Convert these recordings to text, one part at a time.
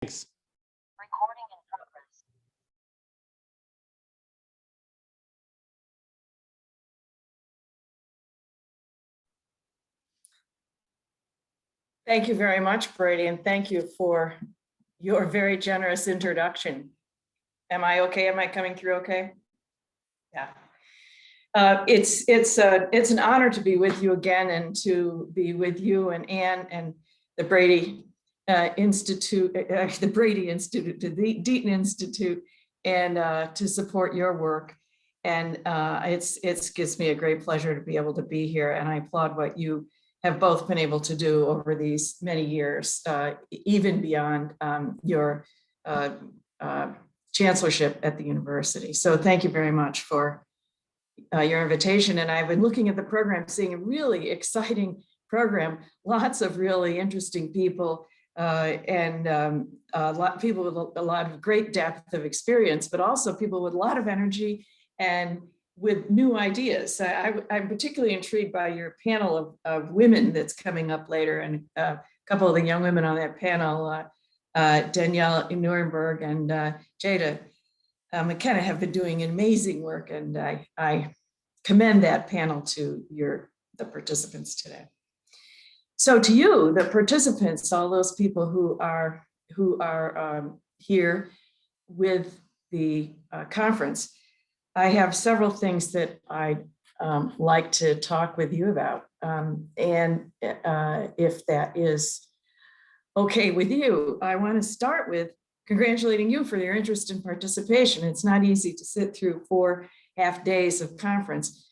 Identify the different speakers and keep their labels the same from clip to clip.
Speaker 1: Thanks.
Speaker 2: Recording in progress.
Speaker 3: Thank you very much, Brady, and thank you for your very generous introduction. Am I okay? Am I coming through okay? Yeah. It's an honor to be with you again and to be with you and Anne and the Brady Institute, the Brady Institute, the Deaton Institute, and to support your work. And it gives me a great pleasure to be able to be here. And I applaud what you have both been able to do over these many years, even beyond your chancellorship at the university. So thank you very much for your invitation. And I've been looking at the program, seeing a really exciting program, lots of really interesting people, and a lot of people with a lot of great depth of experience, but also people with a lot of energy and with new ideas. I'm particularly intrigued by your panel of women that's coming up later, and a couple of the young women on that panel, Danielle Nuremberg and Jada McKenna, have been doing amazing work, and I commend that panel to the participants today. So to you, the participants, all those people who are here with the conference, I have several things that I'd like to talk with you about. And if that is okay with you, I want to start with congratulating you for your interest in participation. It's not easy to sit through 4 half days of conference,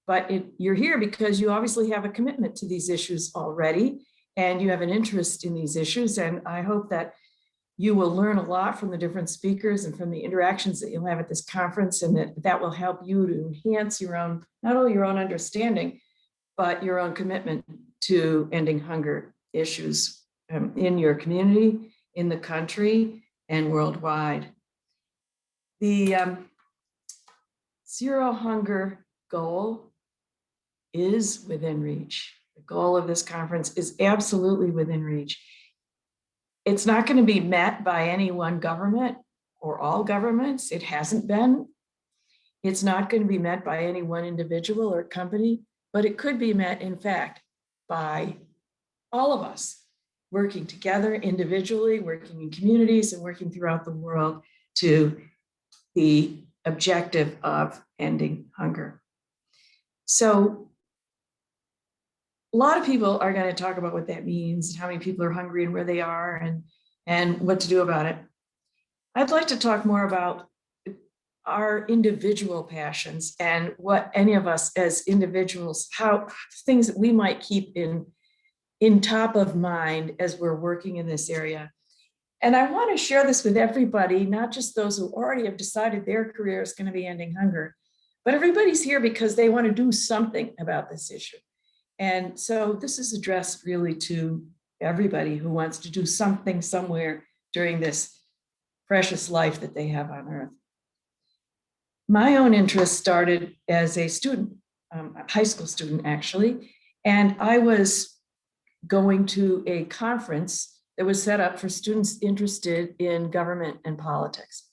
Speaker 3: but you're here because you obviously have a commitment to these issues already, and you have an interest in these issues. And I hope that you will learn a lot from the different speakers and from the interactions that you'll have at this conference, and that will help you to enhance your own, not only your own understanding, but your own commitment to ending hunger issues in your community, in the country, and worldwide. The zero hunger goal is within reach. The goal of this conference is absolutely within reach. It's not going to be met by any one government or all governments. It hasn't been. It's not going to be met by any one individual or company, but it could be met, in fact, by all of us working together individually, working in communities, and working throughout the world to the objective of ending hunger. So a lot of people are going to talk about what that means, how many people are hungry and where they are, and what to do about it. I'd like to talk more about our individual passions and what any of us as individuals, how things that we might keep in top of mind as we're working in this area. And I want to share this with everybody, not just those who already have decided their career is going to be ending hunger, but everybody's here because they want to do something about this issue. And so this is addressed really to everybody who wants to do something somewhere during this precious life that they have on Earth. My own interest started as a student, a high school student actually, and I was going to a conference that was set up for students interested in government and politics.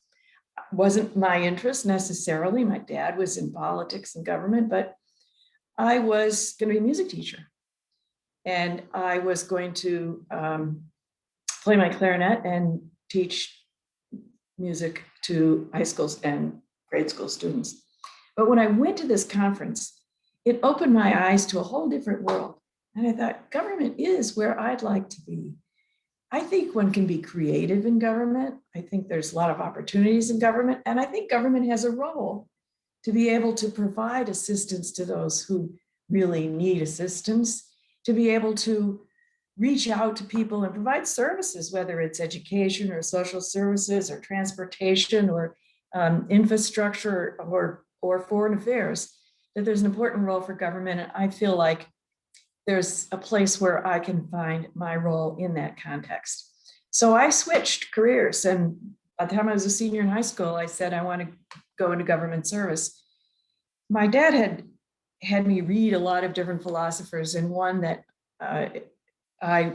Speaker 3: Wasn't my interest necessarily. My dad was in politics and government, but I was going to be a music teacher, and I was going to play my clarinet and teach music to high schools and grade school students. But when I went to this conference, it opened my eyes to a whole different world. And I thought, government is where I'd like to be. I think one can be creative in government. I think there's a lot of opportunities in government, and I think government has a role to be able to provide assistance to those who really need assistance, to be able to reach out to people and provide services, whether it's education or social services or transportation or infrastructure or foreign affairs, that there's an important role for government. And I feel like there's a place where I can find my role in that context. So I switched careers, and by the time I was a senior in high school, I said, I want to go into government service. My dad had me read a lot of different philosophers, and one that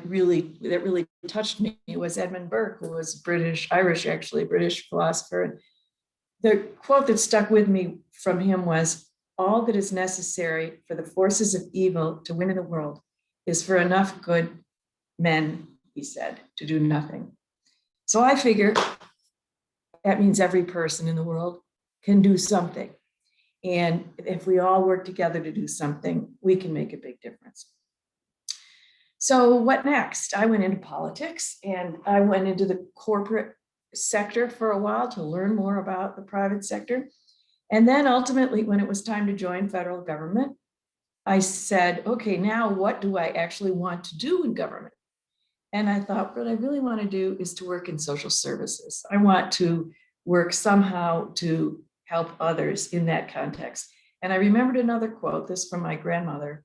Speaker 3: really touched me was Edmund Burke, who was British philosopher. The quote that stuck with me from him was, "All that is necessary for the forces of evil to win in the world is for enough good men," he said, "to do nothing." So I figure that means every person in the world can do something. And if we all work together to do something, we can make a big difference. So what next? I went into politics, and I went into the corporate sector for a while to learn more about the private sector. And then ultimately, when it was time to join federal government, I said, okay, now what do I actually want to do in government? And I thought, what I really want to do is to work in social services. I want to work somehow to help others in that context. And I remembered another quote, this from my grandmother,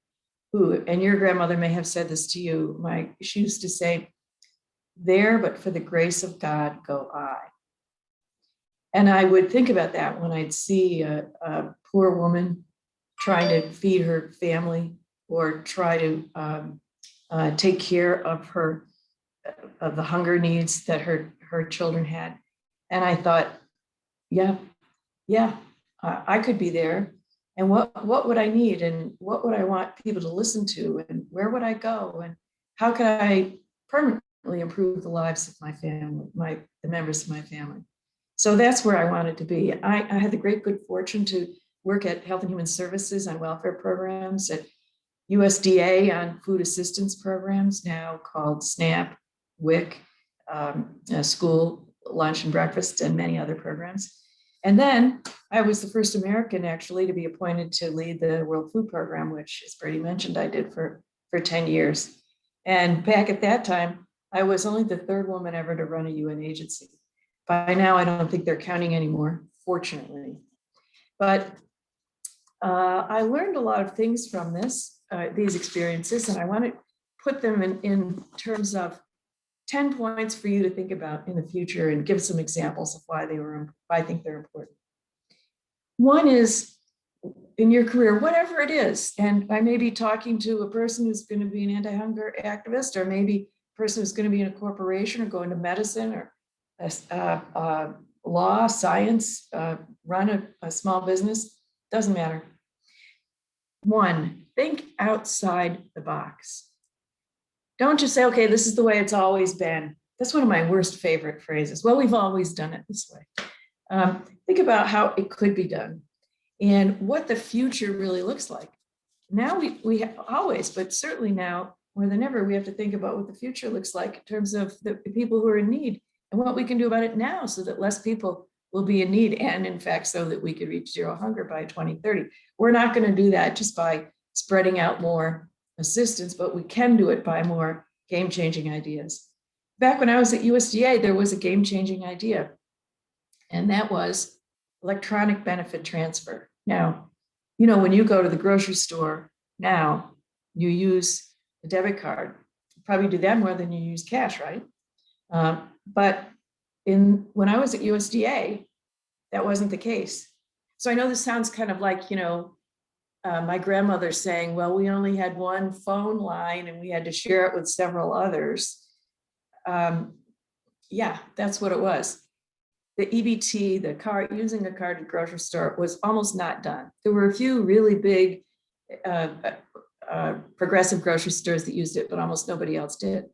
Speaker 3: who, and your grandmother may have said this to you, she used to say, "There, but for the grace of God, go I." And I would think about that when I'd see a poor woman trying to feed her family or try to take care of the hunger needs that her children had. And I thought, yeah, I could be there. And what would I need, and what would I want people to listen to, and where would I go, and how can I permanently improve the lives of my family, the members of my family? So that's where I wanted to be. I had the great good fortune to work at Health and Human Services on welfare programs, at USDA on food assistance programs, now called SNAP, WIC, school lunch and breakfast, and many other programs. And then I was the first American actually to be appointed to lead the World Food Program, which, as Brady mentioned, I did for 10 years. And back at that time, I was only the third woman ever to run a UN agency. By now, I don't think they're counting anymore, fortunately. But I learned a lot of things from these experiences, and I want to put them in terms of 10 points for you to think about in the future and give some examples of why I think they're important. One is, in your career, whatever it is, and I may be talking to a person who's going to be an anti-hunger activist, or maybe a person who's going to be in a corporation or go into medicine or law, science, run a small business, doesn't matter. One, think outside the box. Don't just say, okay, this is the way it's always been. That's one of my worst favorite phrases. Well, we've always done it this way. Think about how it could be done and what the future really looks like. Now we have always, but certainly now more than ever, we have to think about what the future looks like in terms of the people who are in need and what we can do about it now so that less people will be in need, and in fact, so that we could reach zero hunger by 2030. We're not going to do that just by spreading out more assistance, but we can do it by more game-changing ideas. Back when I was at USDA, there was a game-changing idea, and that was electronic benefit transfer. Now, when you go to the grocery store now, you use a debit card. You probably do that more than you use cash, right? But when I was at USDA, that wasn't the case. So I know this sounds kind of like, my grandmother saying, well, we only had one phone line and we had to share it with several others. Yeah, that's what it was. The EBT, using a card at the grocery store, was almost not done. There were a few really big progressive grocery stores that used it, but almost nobody else did.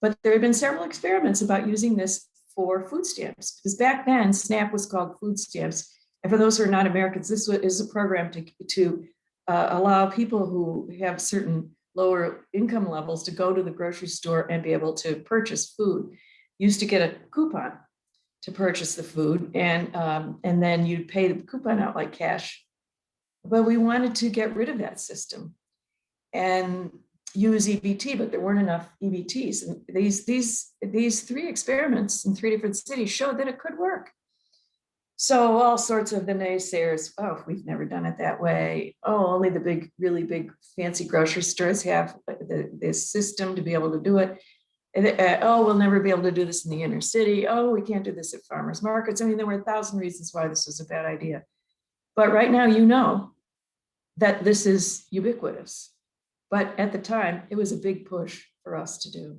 Speaker 3: But there have been several experiments about using this for food stamps, because back then SNAP was called food stamps. And for those who are not Americans, this is a program to allow people who have certain lower income levels to go to the grocery store and be able to purchase food. You used to get a coupon to purchase the food, and then you'd pay the coupon out like cash. But we wanted to get rid of that system and use EBT, but there weren't enough EBTs. And these three experiments in 3 different cities showed that it could work. So all sorts of the naysayers, oh, we've never done it that way. Oh, only the really big, fancy grocery stores have this system to be able to do it. Oh, we'll never be able to do this in the inner city. Oh, we can't do this at farmers markets. I mean, there were 1,000 reasons why this was a bad idea. But right now, that this is ubiquitous. But at the time, it was a big push for us to do.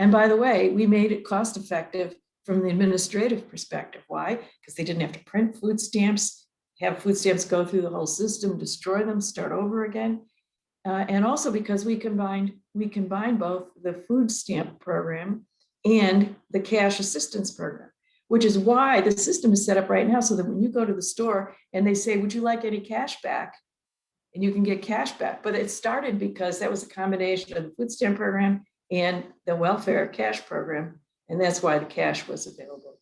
Speaker 3: And by the way, we made it cost effective from the administrative perspective. Why? Because they didn't have to print food stamps, have food stamps go through the whole system, destroy them, start over again. And also because we combined both the food stamp program and the cash assistance program, which is why the system is set up right now so that when you go to the store and they say, would you like any cash back? And you can get cash back. But it started because that was a combination of the food stamp program and the welfare cash program. And that's why the cash was available.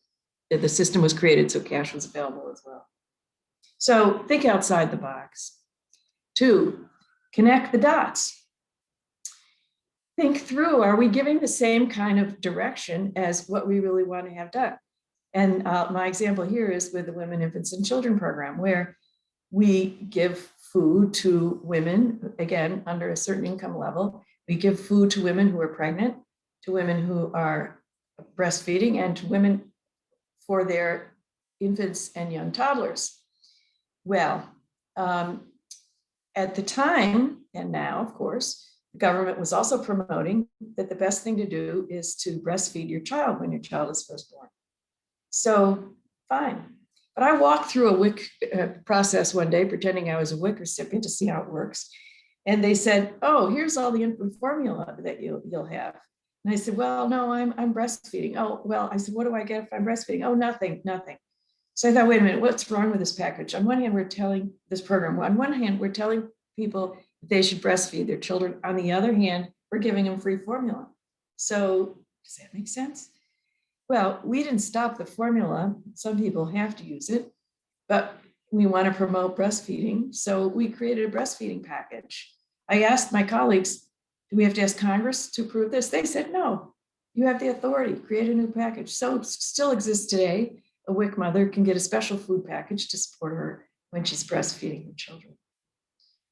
Speaker 3: The system was created so cash was available as well. So think outside the box. 2, connect the dots. Think through, are we giving the same kind of direction as what we really want to have done? And my example here is with the Women, Infants, and Children program, where we give food to women, again, under a certain income level. We give food to women who are pregnant, to women who are breastfeeding, and to women for their infants and young toddlers. Well, at the time, and now, of course, the government was also promoting that the best thing to do is to breastfeed your child when your child is first born. So, fine. But I walked through a WIC process one day, pretending I was a WIC recipient to see how it works. And they said, oh, here's all the infant formula that you'll have. And I said, well, no, I'm breastfeeding. Oh, well, I said, what do I get if I'm breastfeeding? Oh, nothing. So I thought, wait a minute, what's wrong with this package? On one hand, we're telling this program, on one hand, we're telling people that they should breastfeed their children. On the other hand, we're giving them free formula. So does that make sense? Well, we didn't stop the formula. Some people have to use it, but we want to promote breastfeeding. So we created a breastfeeding package. I asked my colleagues, do we have to ask Congress to approve this? They said, no, you have the authority, create a new package. So it still exists today. A WIC mother can get a special food package to support her when she's breastfeeding her children.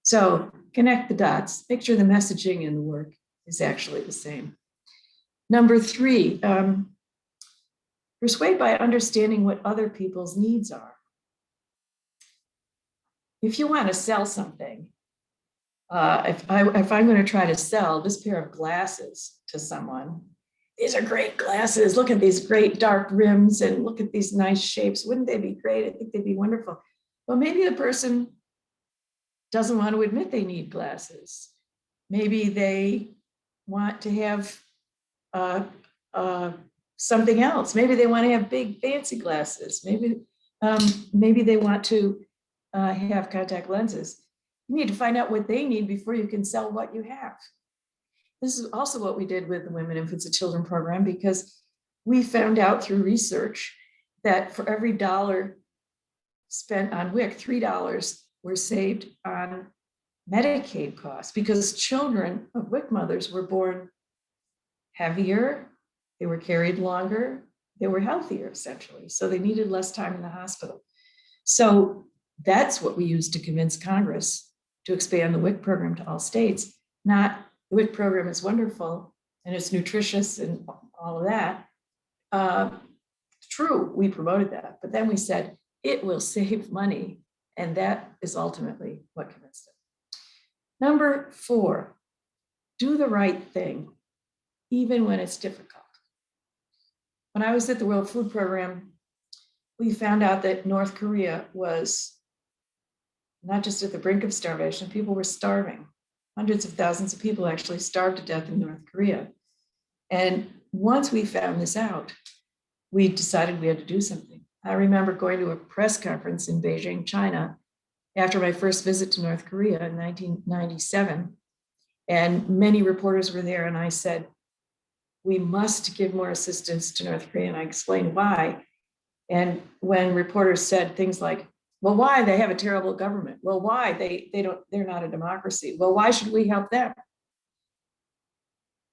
Speaker 3: So connect the dots, make sure the messaging and the work is actually the same. Number 3, persuade by understanding what other people's needs are. If you want to sell something, if I'm going to try to sell this pair of glasses to someone, these are great glasses. Look at these great dark rims and look at these nice shapes. Wouldn't they be great? I think they'd be wonderful. Well, maybe the person doesn't want to admit they need glasses. Maybe they want to have something else. Maybe they want to have big fancy glasses. Maybe they want to have contact lenses. You need to find out what they need before you can sell what you have. This is also what we did with the Women, Infants, and Children program, because we found out through research that for every $1 spent on WIC, $3 were saved on Medicaid costs, because children of WIC mothers were born heavier, they were carried longer, they were healthier essentially, so they needed less time in the hospital. So that's what we used to convince Congress to expand the WIC program to all states. Not the WIC program is wonderful and it's nutritious and all of that. True, we promoted that, but then we said it will save money, and that is ultimately what convinced them. Number 4, do the right thing, even when it's difficult. When I was at the World Food Program, we found out that North Korea was not just at the brink of starvation, people were starving. Hundreds of thousands of people actually starved to death in North Korea. And once we found this out, we decided we had to do something. I remember going to a press conference in Beijing, China, after my first visit to North Korea in 1997. And many reporters were there, and I said, we must give more assistance to North Korea. And I explained why. And when reporters said things like, well, why? They have a terrible government. Well, why? They're not a democracy. Well, why should we help them?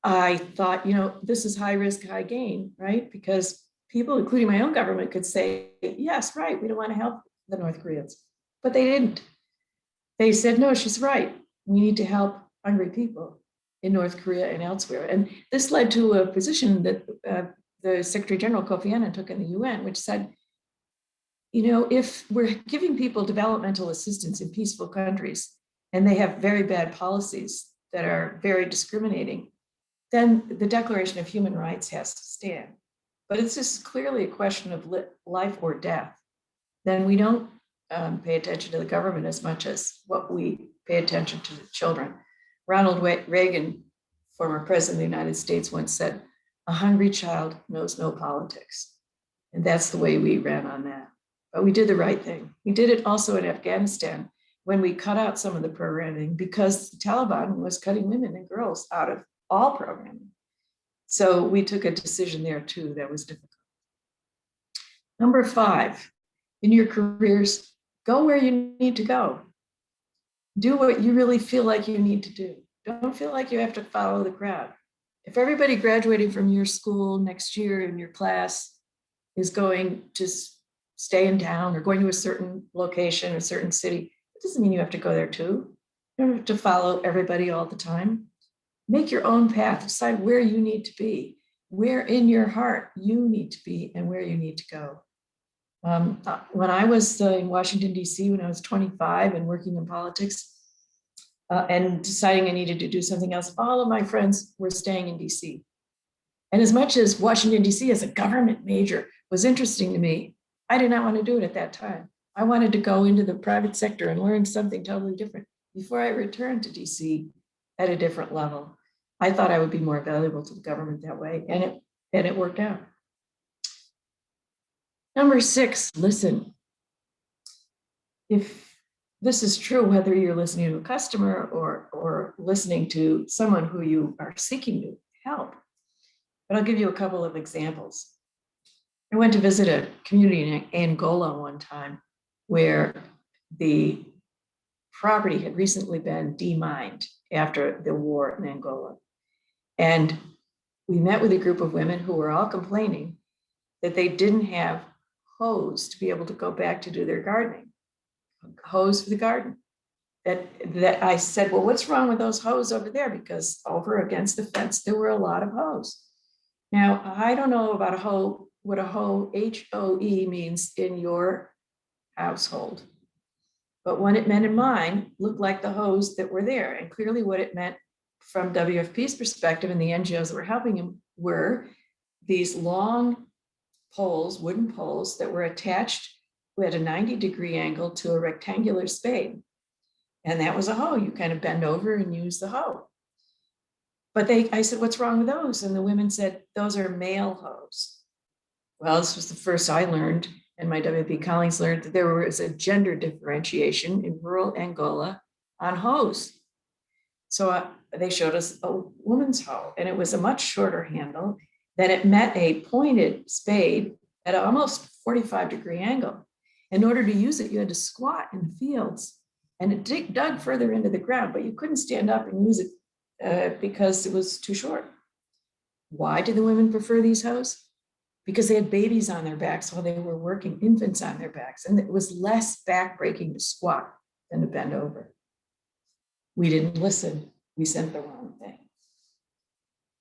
Speaker 3: I thought, this is high risk, high gain, right? Because people, including my own government, could say, yes, right, we don't want to help the North Koreans. But they didn't. They said, no, she's right. We need to help hungry people in North Korea and elsewhere. And this led to a position that the Secretary General Kofi Annan took in the UN, which said, if we're giving people developmental assistance in peaceful countries and they have very bad policies that are very discriminating, then the Declaration of Human Rights has to stand. But it's just clearly a question of life or death. Then we don't pay attention to the government as much as what we pay attention to the children. Ronald Reagan, former president of the United States, once said, "A hungry child knows no politics." And that's the way we ran on that. But we did the right thing. We did it also in Afghanistan when we cut out some of the programming because the Taliban was cutting women and girls out of all programming. So we took a decision there too that was difficult. Number 5, in your careers, go where you need to go. Do what you really feel like you need to do. Don't feel like you have to follow the crowd. If everybody graduating from your school next year in your class is going to stay in town or going to a certain location, a certain city, it doesn't mean you have to go there too. You don't have to follow everybody all the time. Make your own path, decide where you need to be, where in your heart you need to be and where you need to go. When I was in Washington, D.C., when I was 25 and working in politics and deciding I needed to do something else, all of my friends were staying in D.C. And as much as Washington, D.C. as a government major was interesting to me, I did not want to do it at that time. I wanted to go into the private sector and learn something totally different before I returned to D.C. at a different level. I thought I would be more valuable to the government that way, and it worked out. Number 6, listen. If this is true, whether you're listening to a customer or listening to someone who you are seeking to help, but I'll give you a couple of examples. I went to visit a community in Angola one time where the property had recently been demined after the war in Angola. And we met with a group of women who were all complaining that they didn't have hose to be able to go back to do their gardening, hose for the garden. That I said, well, what's wrong with those hose over there? Because over against the fence, there were a lot of hose. Now, I don't know about what a hoe, H-O-E, means in your household. But what it meant in mine looked like the hose that were there. And clearly what it meant from WFP's perspective and the NGOs that were helping him were these long poles, wooden poles that were attached at a 90-degree angle to a rectangular spade. And that was a hoe. You kind of bend over and use the hoe. But I said, what's wrong with those? And the women said, those are male hoes. Well, this was the first I learned, and my WFP colleagues learned that there was a gender differentiation in rural Angola on hoes. So they showed us a woman's hoe, and it was a much shorter handle. Then it met a pointed spade at an almost 45-degree angle. In order to use it, you had to squat in the fields, and it dug further into the ground, but you couldn't stand up and use it because it was too short. Why did the women prefer these hoes? Because they had babies on their backs while they were working, infants on their backs, and it was less back-breaking to squat than to bend over. We didn't listen. We sent the wrong thing.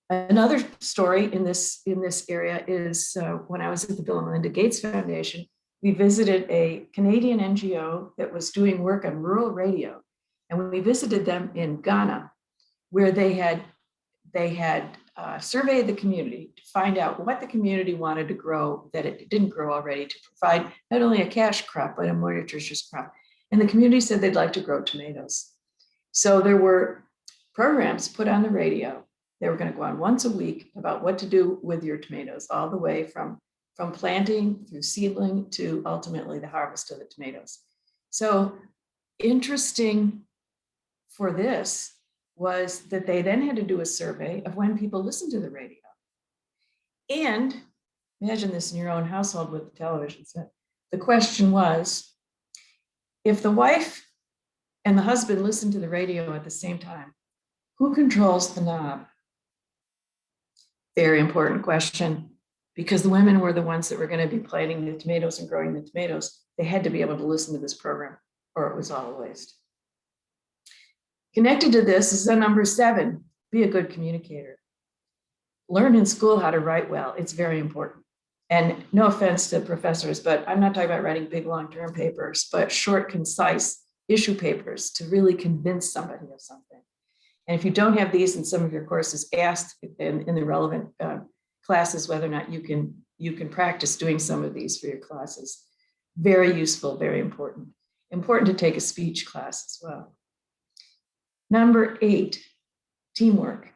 Speaker 3: Another story in this area is when I was at the Bill and Melinda Gates Foundation, we visited a Canadian NGO that was doing work on rural radio. And we visited them in Ghana, where they had surveyed the community to find out what the community wanted to grow that it didn't grow already, to provide not only a cash crop, but a more nutritious crop. And the community said they'd like to grow tomatoes. So there were programs put on the radio. They were going to go on once a week about what to do with your tomatoes, all the way from planting through seedling to ultimately the harvest of the tomatoes. So interesting for this was that they then had to do a survey of when people listened to the radio. And imagine this in your own household with the television set. The question was, if the wife and the husband listen to the radio at the same time, who controls the knob? Very important question, because the women were the ones that were going to be planting the tomatoes and growing the tomatoes. They had to be able to listen to this program, or it was all a waste. Connected to this is the number 7, be a good communicator. Learn in school how to write well. It's very important. And no offense to professors, but I'm not talking about writing big long-term papers, but short, concise issue papers to really convince somebody of something. And if you don't have these in some of your courses, ask in the relevant classes whether or not you can practice doing some of these for your classes. Very useful, very important. Important to take a speech class as well. Number 8, teamwork.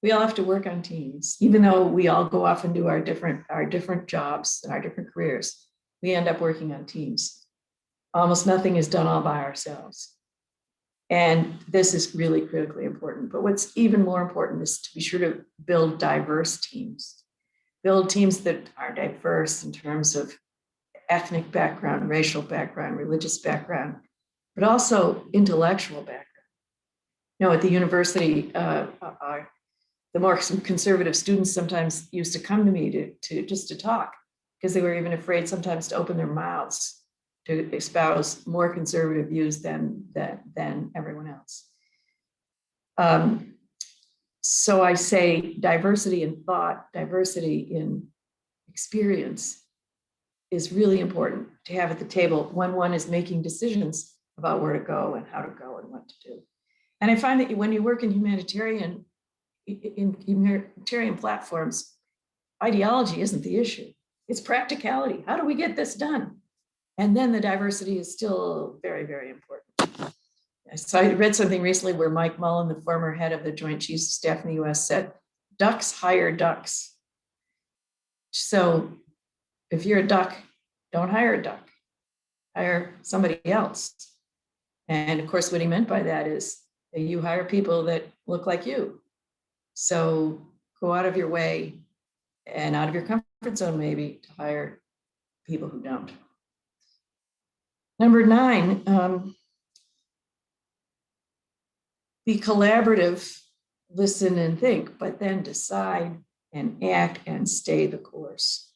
Speaker 3: We all have to work on teams. Even though we all go off and do our different jobs and our different careers, we end up working on teams. Almost nothing is done all by ourselves. And this is really critically important. But what's even more important is to be sure to build diverse teams. Build teams that are diverse in terms of ethnic background, racial background, religious background, but also intellectual background. You know, at the university, the more conservative students sometimes used to come to me to talk, because they were even afraid sometimes to open their mouths to espouse more conservative views than everyone else. So I say diversity in thought, diversity in experience is really important to have at the table when one is making decisions about where to go and how to go and what to do. And I find that when you work in humanitarian platforms, ideology isn't the issue. It's practicality. How do we get this done? And then the diversity is still very, very important. So I read something recently where Mike Mullen, the former head of the Joint Chiefs of Staff in the US, said, ducks hire ducks. So if you're a duck, don't hire a duck, hire somebody else. And of course, what he meant by that is that you hire people that look like you. So go out of your way and out of your comfort zone, maybe, to hire people who don't. Number 9, be collaborative, listen and think, but then decide and act and stay the course.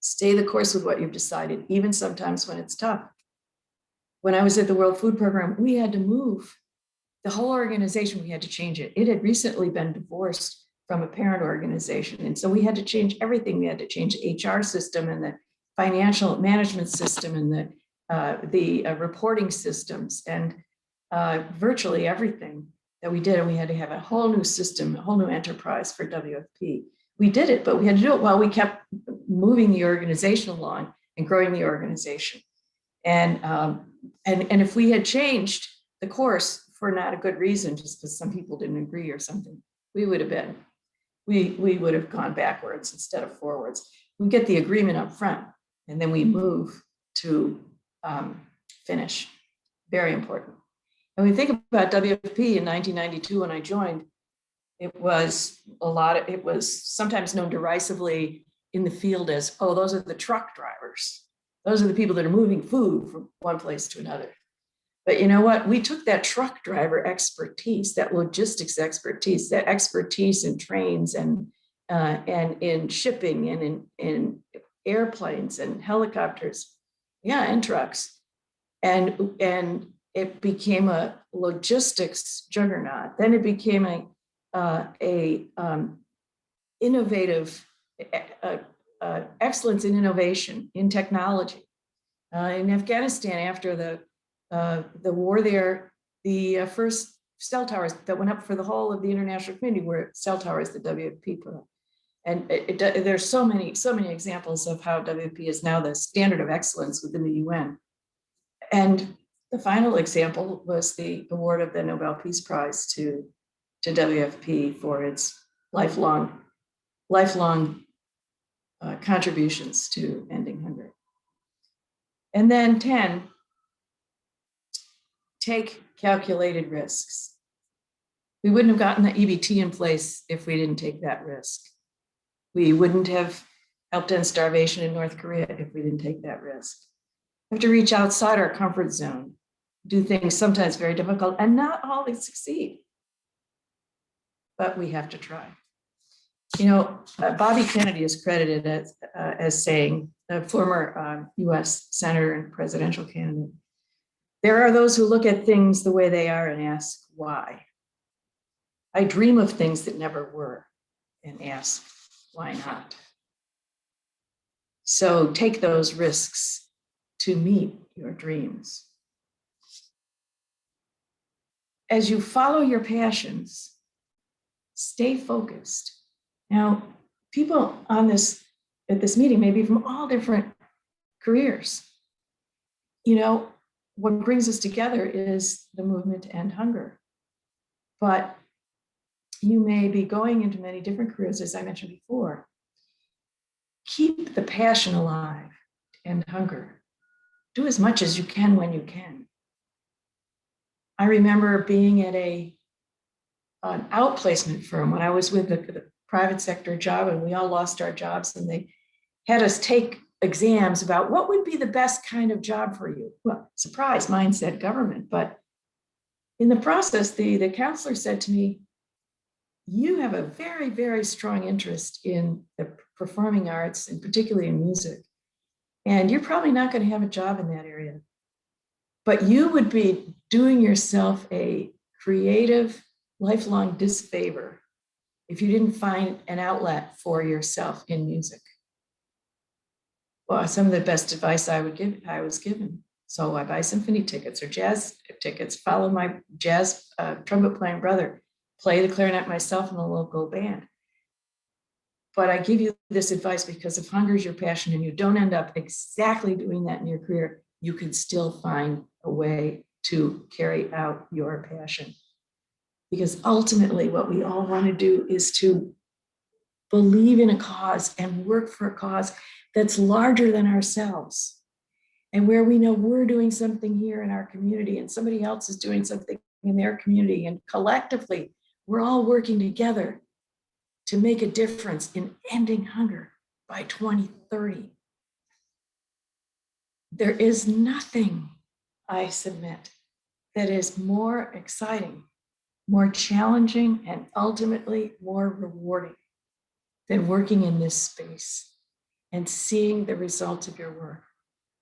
Speaker 3: Stay the course with what you've decided, even sometimes when it's tough. When I was at the World Food Program, we had to move the whole organization. We had to change it. It had recently been divorced from a parent organization. And so we had to change everything. We had to change the HR system and the financial management system and the reporting systems and virtually everything that we did. And we had to have a whole new system, a whole new enterprise for WFP. We did it, but we had to do it while we kept moving the organization along and growing the organization. And if we had changed the course for not a good reason, just because some people didn't agree or something, we would have gone backwards instead of forwards. We get the agreement up front, and then we move to finish. Very important. And we think about WFP in 1992 when I joined, it was sometimes known derisively in the field as, oh, those are the truck drivers. Those are the people that are moving food from one place to another. But you know what? We took that truck driver expertise, that logistics expertise, that expertise in trains and in shipping and in airplanes and helicopters, and trucks, and it became a logistics juggernaut. Then it became a innovative excellence in innovation in technology. In Afghanistan, after the war there, the first cell towers that went up for the whole of the international community were cell towers that WFP put up. And there's so many examples of how WFP is now the standard of excellence within the UN. And the final example was the award of the Nobel Peace Prize to WFP for its lifelong contributions to ending hunger. And then 10, take calculated risks. We wouldn't have gotten the EBT in place if we didn't take that risk. We wouldn't have helped end starvation in North Korea if we didn't take that risk. We have to reach outside our comfort zone, do things sometimes very difficult, and not always succeed. But we have to try. You know, Bobby Kennedy is credited as saying, a former US senator and presidential candidate, there are those who look at things the way they are and ask why. I dream of things that never were and ask, why not? So take those risks to meet your dreams. as you follow your passions, stay focused. Now, people at this meeting may be from all different careers. You know, what brings us together is the movement to end hunger. But you may be going into many different careers, as I mentioned before. Keep the passion alive to end hunger. Do as much as you can when you can. I remember being at an outplacement firm when I was with the private sector job, and we all lost our jobs, and they had us take exams about what would be the best kind of job for you. Well, surprise, mine said government, but in the process, the counselor said to me, you have a very, very strong interest in the performing arts, and particularly in music, and you're probably not going to have a job in that area. But you would be doing yourself a creative, lifelong disfavor if you didn't find an outlet for yourself in music. Well, some of the best advice I was given. So I buy symphony tickets or jazz tickets, follow my jazz trumpet playing brother, play the clarinet myself in a local band. But I give you this advice because if hunger is your passion and you don't end up exactly doing that in your career, you can still find a way to carry out your passion. Because ultimately what we all want to do is to believe in a cause and work for a cause that's larger than ourselves, and where we know we're doing something here in our community and somebody else is doing something in their community, and collectively we're all working together to make a difference in ending hunger by 2030. There is nothing, I submit, that is more exciting, more challenging, and ultimately more rewarding than working in this space and seeing the results of your work.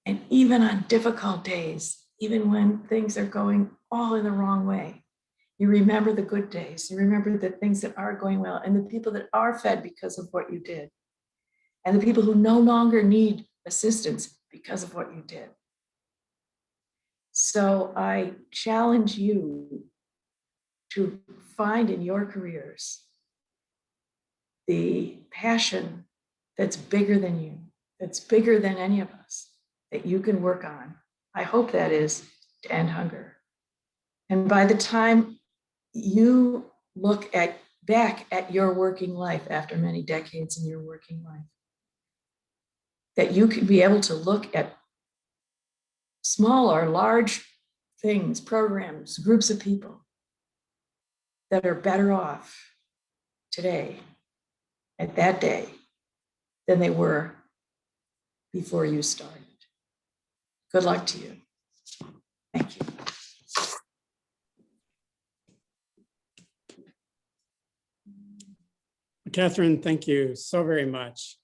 Speaker 3: And even on difficult days, even when things are going all in the wrong way, you remember the good days, you remember the things that are going well, and the people that are fed because of what you did, and the people who no longer need assistance because of what you did. So I challenge you to find in your careers the passion that's bigger than you, that's bigger than any of us, that you can work on. I hope that is to end hunger. And by the time you look back at your working life after many decades in your working life, that you can be able to look at small or large things, programs, groups of people that are better off today, at that day, than they were before you started. Good luck to you. Thank you.
Speaker 1: Catherine, thank you so very much.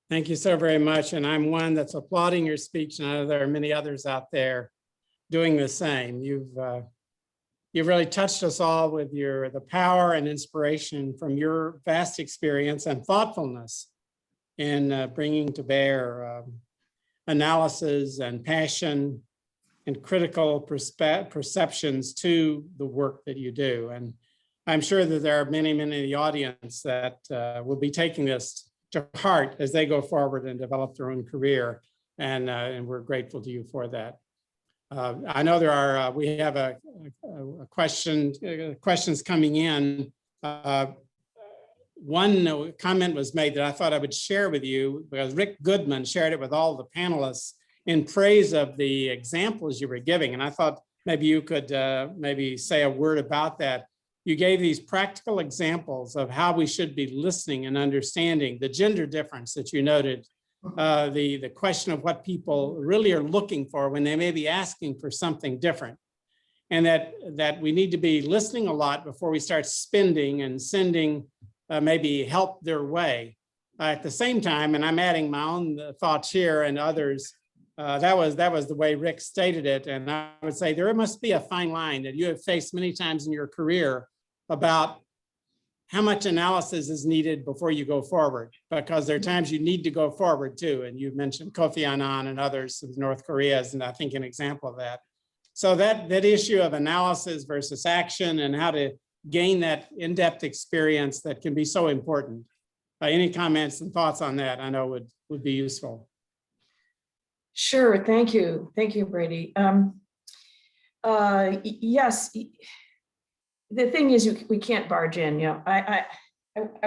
Speaker 1: Thank you so very much. And I'm one that's applauding your speech, and I know there are many others out there doing the same. You've really touched us all with the power and inspiration from your vast experience and thoughtfulness in bringing to bear analysis and passion and critical perceptions to the work that you do. And I'm sure that there are many, many in the audience that will be taking this to heart as they go forward and develop their own career. And we're grateful to you for that. I know there are, we have a questions coming in. One comment was made that I thought I would share with you, because Rick Goodman shared it with all the panelists in praise of the examples you were giving. And I thought maybe you could maybe say a word about that. You gave these practical examples of how we should be listening and understanding the gender difference that you noted, the question of what people really are looking for when they may be asking for something different. And that we need to be listening a lot before we start spending and sending maybe help their way. At the same time, and I'm adding my own thoughts here and others, that was the way Rick stated it. And I would say there must be a fine line that you have faced many times in your career about how much analysis is needed before you go forward, because there are times you need to go forward too. And you mentioned Kofi Annan and others of North Korea as, and I think, an example of that. So that issue of analysis versus action and how to gain that in-depth experience that can be so important. Any comments and thoughts on that I know would be useful.
Speaker 3: Sure, thank you. Thank you, Brady. Yes, the thing is we can't barge in, you know, I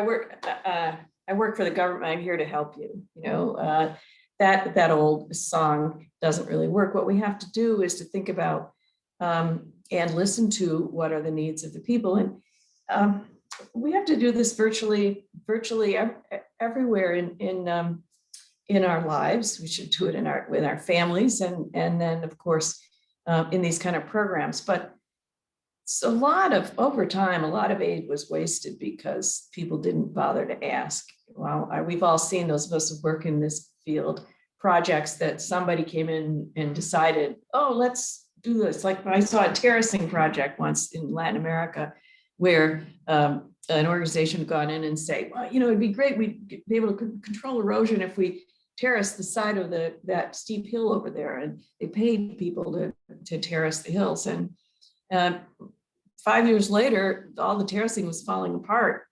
Speaker 3: work for the government. I'm here to help you, you know, that old song doesn't really work. What we have to do is to think about and listen to what are the needs of the people. And we have to do this virtually everywhere in our lives. We should do it with our families and then of course in these kind of programs. But it's over time, a lot of aid was wasted because people didn't bother to ask. Well, we've all seen, those of us who work in this field, projects that somebody came in and decided, oh, let's do this. Like I saw a terracing project once in Latin America where an organization had gone in and say, well, you know, it'd be great. We'd be able to control erosion if we terrace the side of that steep hill over there. And they paid people to terrace the hills. And 5 years later, all the terracing was falling apart.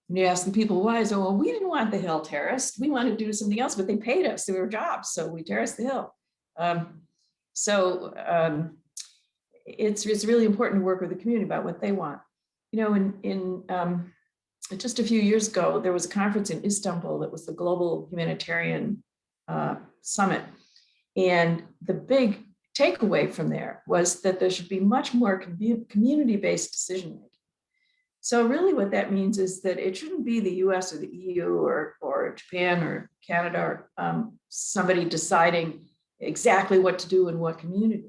Speaker 3: And you ask the people why, so well, we didn't want the hill terraced. We wanted to do something else, but they paid us. They were jobs, so we terraced the hill. It's really important to work with the community about what they want. You know, in just a few years ago, there was a conference in Istanbul that was the Global Humanitarian Summit. And the big takeaway from there was that there should be much more community-based decision-making. So really what that means is that it shouldn't be the US or the EU or Japan or Canada or somebody deciding exactly what to do in what community.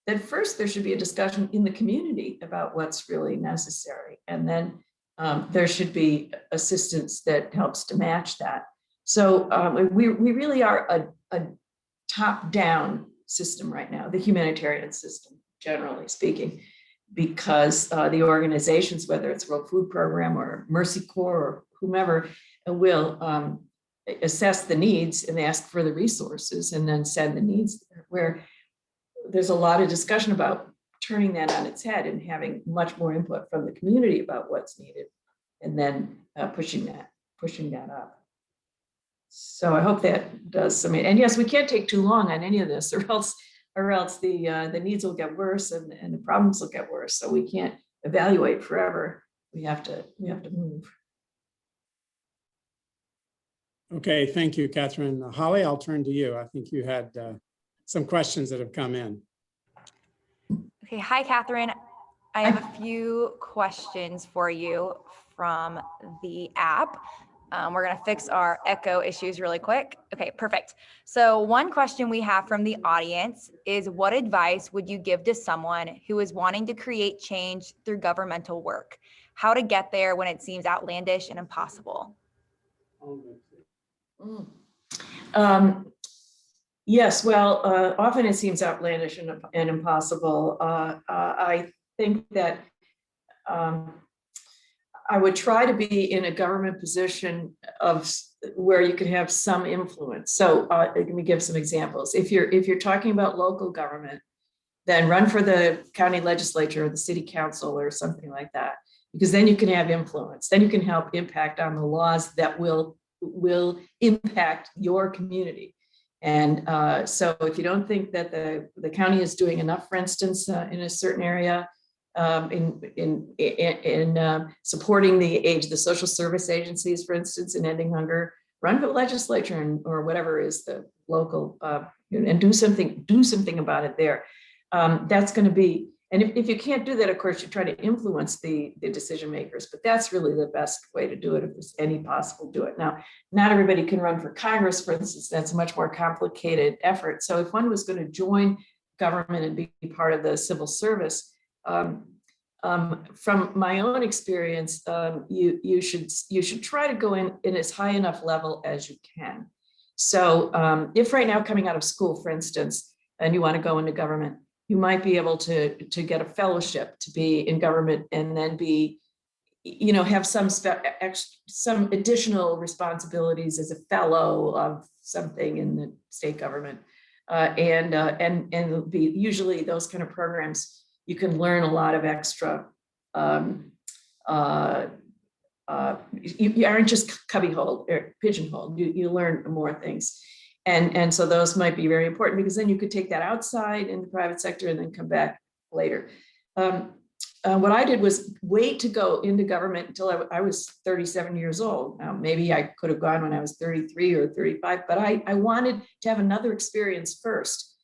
Speaker 3: That first there should be a discussion in the community about what's really necessary. And then there should be assistance that helps to match that. So we really are a top-down system right now, the humanitarian system, generally speaking, because the organizations, whether it's World Food Program or Mercy Corps or whomever, will assess the needs and ask for the resources and then send the needs there, where there's a lot of discussion about turning that on its head and having much more input from the community about what's needed, and then pushing that up. So I hope that does some. And yes, we can't take too long on any of this, or else the needs will get worse and the problems will get worse. So we can't evaluate forever. We have to move.
Speaker 1: Okay, thank you, Catherine. Holly, I'll turn to you. I think you had some questions that have come in.
Speaker 4: Okay, hi, Catherine. I have a few questions for you from the app. We're going to fix our echo issues really quick. Okay, perfect. So one question we have from the audience is, what advice would you give to someone who is wanting to create change through governmental work? How to get there when it seems outlandish and impossible?
Speaker 3: Yes, well, often it seems outlandish and impossible. I think that I would try to be in a government position of where you could have some influence. So let me give some examples. If you're talking about local government, then run for the county legislature or the city council or something like that, because then you can have influence. Then you can help impact on the laws that will impact your community. And so if you don't think that the county is doing enough, for instance, in a certain area, in supporting the social service agencies, for instance, in ending hunger, run for the legislature or whatever is the local, and do something about it there. That's going to be, and if you can't do that, of course, you try to influence the decision makers, but that's really the best way to do it if there's any possible do it. Now, not everybody can run for Congress, for instance. That's a much more complicated effort. So if one was going to join government and be part of the civil service, from my own experience, you should try to go in as high enough level as you can. So if right now coming out of school, for instance, and you want to go into government, you might be able to get a fellowship to be in government and then be, have some additional responsibilities as a fellow of something in the state government. And it'll be usually those kind of programs, you can learn a lot of extra. You aren't just cubbyholed or pigeonholed. You learn more things, and so those might be very important, because then you could take that outside in the private sector and then come back later. What I did was wait to go into government until I was 37 years old. Now, maybe I could have gone when I was 33 or 35, but I wanted to have another experience first,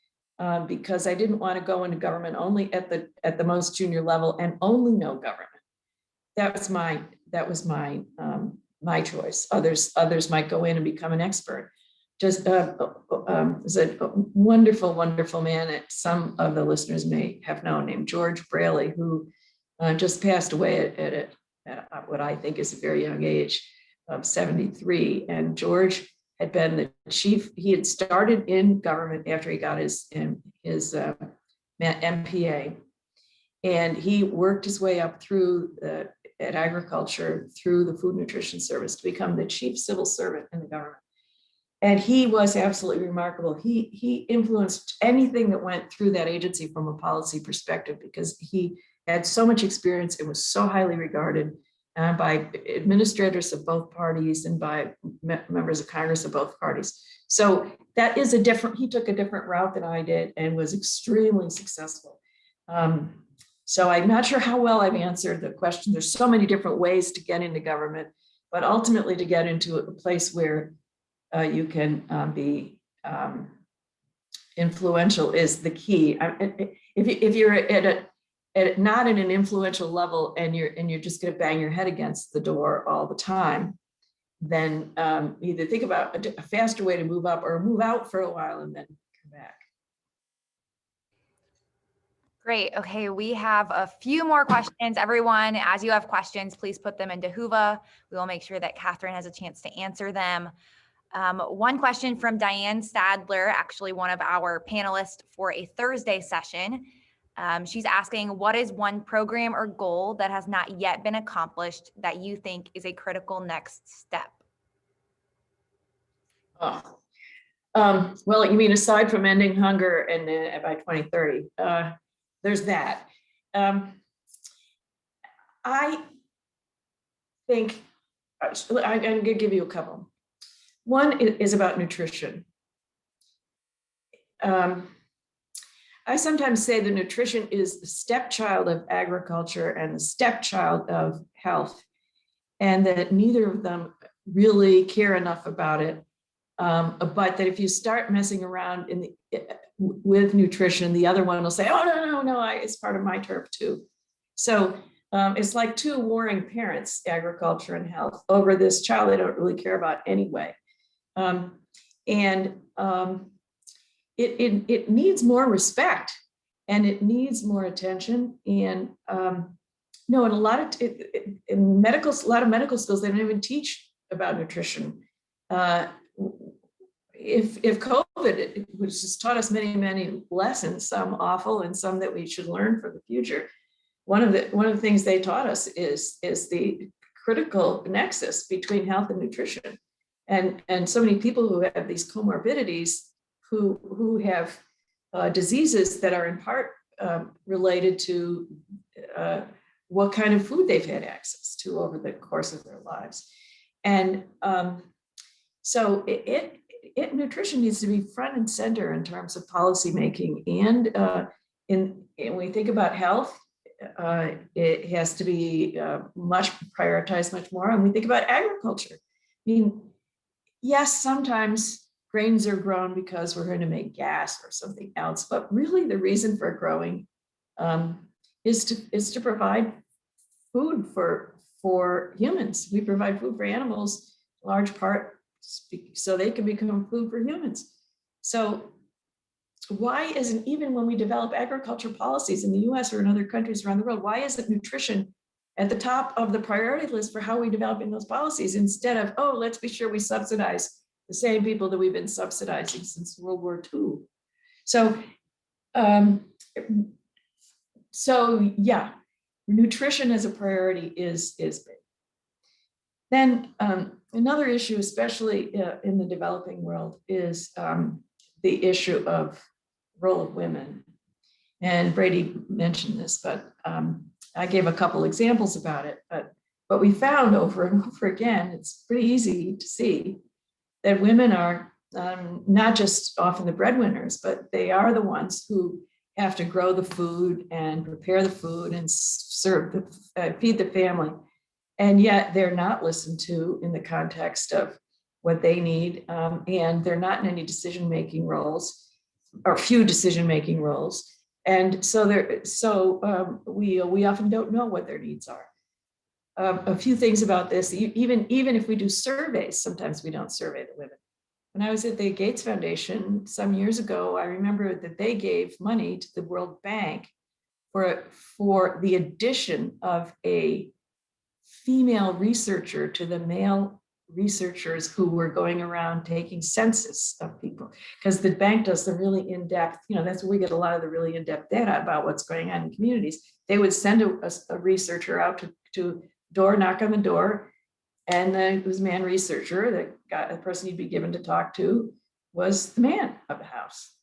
Speaker 3: because I didn't want to go into government only at the most junior level and only know government. That was my choice. Others might go in and become an expert. Just was a wonderful, wonderful man that some of the listeners may have known, named George Braley, who just passed away at what I think is a very young age of 73. And George had been the chief. He had started in government after he got his MPA, and he worked his way up through at agriculture through the Food Nutrition Service to become the chief civil servant in the government. And he was absolutely remarkable. He influenced anything that went through that agency from a policy perspective, because he had so much experience and was so highly regarded by administrators of both parties and by members of Congress of both parties. So that is he took a different route than I did and was extremely successful. So I'm not sure how well I've answered the question. There's so many different ways to get into government, but ultimately to get into a place where you can be influential is the key. If you're not at an influential level and you're just going to bang your head against the door all the time, then either think about a faster way to move up or move out for a while and then come back.
Speaker 4: Great. Okay, we have a few more questions. Everyone, as you have questions, please put them into Whova. We will make sure that Catherine has a chance to answer them. One question from Diane Stadler, actually one of our panelists for a Thursday session. She's asking, what is one program or goal that has not yet been accomplished that you think is a critical next step?
Speaker 3: Well, you mean aside from ending hunger and by 2030, there's that. I think I'm going to give you a couple. One is about nutrition. I sometimes say the nutrition is the stepchild of agriculture and the stepchild of health, and that neither of them really care enough about it. But that if you start messing around with nutrition, the other one will say, oh, no, it's part of my turf too. So it's like two warring parents, agriculture and health, over this child they don't really care about anyway. It needs more respect and it needs more attention. And no, in a lot of a lot of medical schools, they don't even teach about nutrition. If COVID, which has taught us many, many lessons, some awful and some that we should learn for the future, one of the things they taught us is the critical nexus between health and nutrition. And so many people who have these comorbidities, who have diseases that are in part related to what kind of food they've had access to over the course of their lives. And so nutrition needs to be front and center in terms of policy making. And when we think about health, it has to be much prioritized much more. And we think about agriculture. I mean, yes, sometimes grains are grown because we're going to make gas or something else, but really the reason for growing is to provide food for humans. We provide food for animals, large part, so they can become food for humans. So why isn't, even when we develop agriculture policies in the US or in other countries around the world, why isn't nutrition at the top of the priority list for how we developing those policies, instead of, oh, let's be sure we subsidize the same people that we've been subsidizing since World War II. So yeah, nutrition as a priority is big. Then another issue, especially in the developing world, is the issue of role of women. And Brady mentioned this, but I gave a couple examples about it. But what we found over and over again, it's pretty easy to see that women are not just often the breadwinners, but they are the ones who have to grow the food and prepare the food and serve feed the family. And yet they're not listened to in the context of what they need. And they're not in any decision-making roles, or few decision-making roles. And so we often don't know what their needs are. A few things about this, even if we do surveys, sometimes we don't survey the women. When I was at the Gates Foundation some years ago, I remember that they gave money to the World Bank for the addition of a female researcher to the male researchers who were going around taking census of people, because the bank does the really in-depth, that's where we get a lot of the really in-depth data about what's going on in communities. They would send a researcher out to knock on the door, and it was a man researcher the person you'd be given to talk to was the man of the house.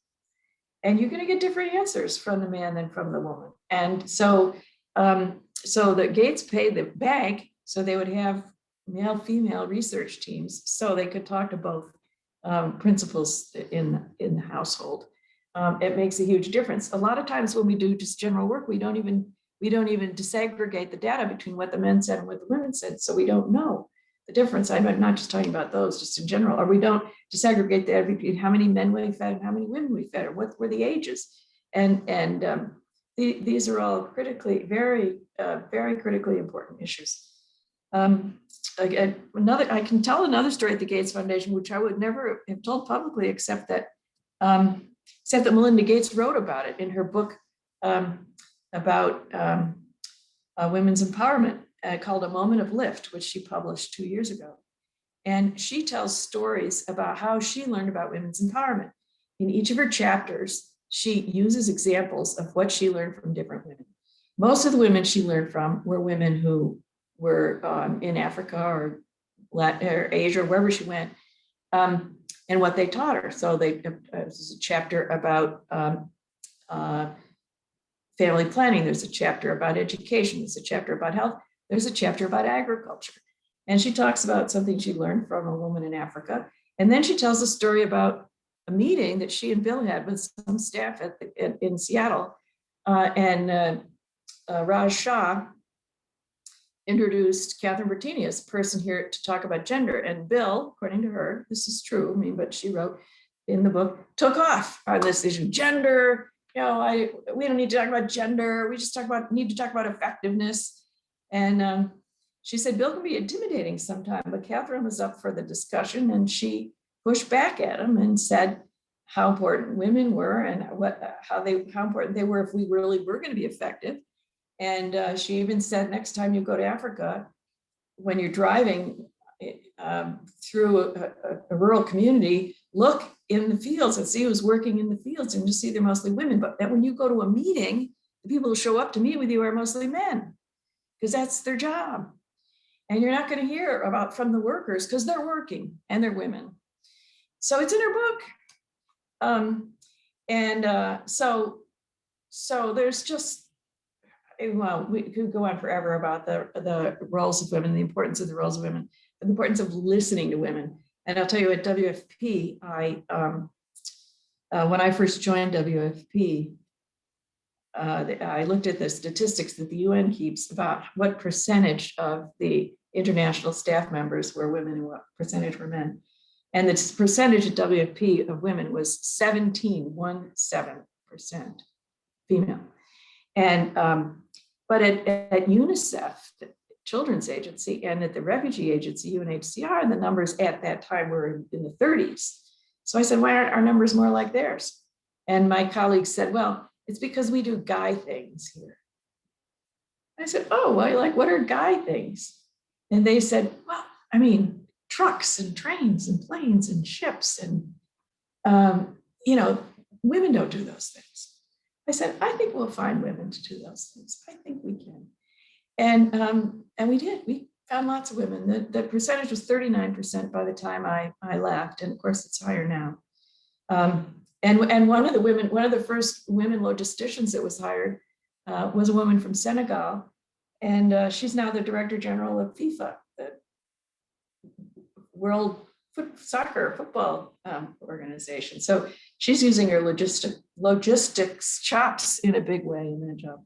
Speaker 3: And you're going to get different answers from the man than from the woman. And so the Gates paid the bank so they would have male, female research teams so they could talk to both principals in the household. It makes a huge difference. A lot of times when we do just general work, we don't even disaggregate the data between what the men said and what the women said. So we don't know the difference. I'm not just talking about those, just in general, or we don't disaggregate that between how many men we fed and how many women we fed, or what were the ages. And these are all very critically important issues. I can tell another story at the Gates Foundation, which I would never have told publicly, except that Melinda Gates wrote about it in her book about women's empowerment called A Moment of Lift, which she published 2 years ago. And she tells stories about how she learned about women's empowerment. In each of her chapters, she uses examples of what she learned from different women. Most of the women she learned from were women who were in Africa or Latin or Asia, or wherever she went, and what they taught her. So there's a chapter about family planning. There's a chapter about education. There's a chapter about health. There's a chapter about agriculture. And she talks about something she learned from a woman in Africa. And then she tells a story about a meeting that she and Bill had with some staff in Seattle. And Raj Shah introduced Catherine Bertini as a person here to talk about gender. And Bill, according to her, this is true, but she wrote in the book, took off on this issue, gender. We don't need to talk about gender. We just need to talk about effectiveness. And she said, Bill can be intimidating sometimes, but Catherine was up for the discussion, and she pushed back at him and said how important women were and how important they were if we really were going to be effective. And she even said, next time you go to Africa, when you're driving through a rural community, look in the fields and see who's working in the fields, and you see they're mostly women. But when you go to a meeting, the people who show up to meet with you are mostly men, because that's their job. And you're not going to hear about from the workers because they're working and they're women. So it's in her book. So there's just, well, we could go on forever about the roles of women, the importance of the roles of women, the importance of listening to women. And I'll tell you, at WFP, when I first joined WFP, I looked at the statistics that the UN keeps about what percentage of the international staff members were women and what percentage were men. And the percentage at WFP of women was 17% female. And but at UNICEF, the Children's Agency, and at the Refugee Agency, UNHCR, the numbers at that time were in the 30s. So I said, why aren't our numbers more like theirs? And my colleagues said, well, it's because we do guy things here. I said, oh, well, like, what are guy things? And they said, well, trucks and trains and planes and ships and, women don't do those things. I said, I think we'll find women to do those things. I think we can. And we did. We found lots of women. The percentage was 39% by the time I left. And of course, it's higher now. And one of the first women logisticians that was hired was a woman from Senegal. And she's now the Director General of FIFA, the World Football organization. So she's using her logistics chops in a big way in that job.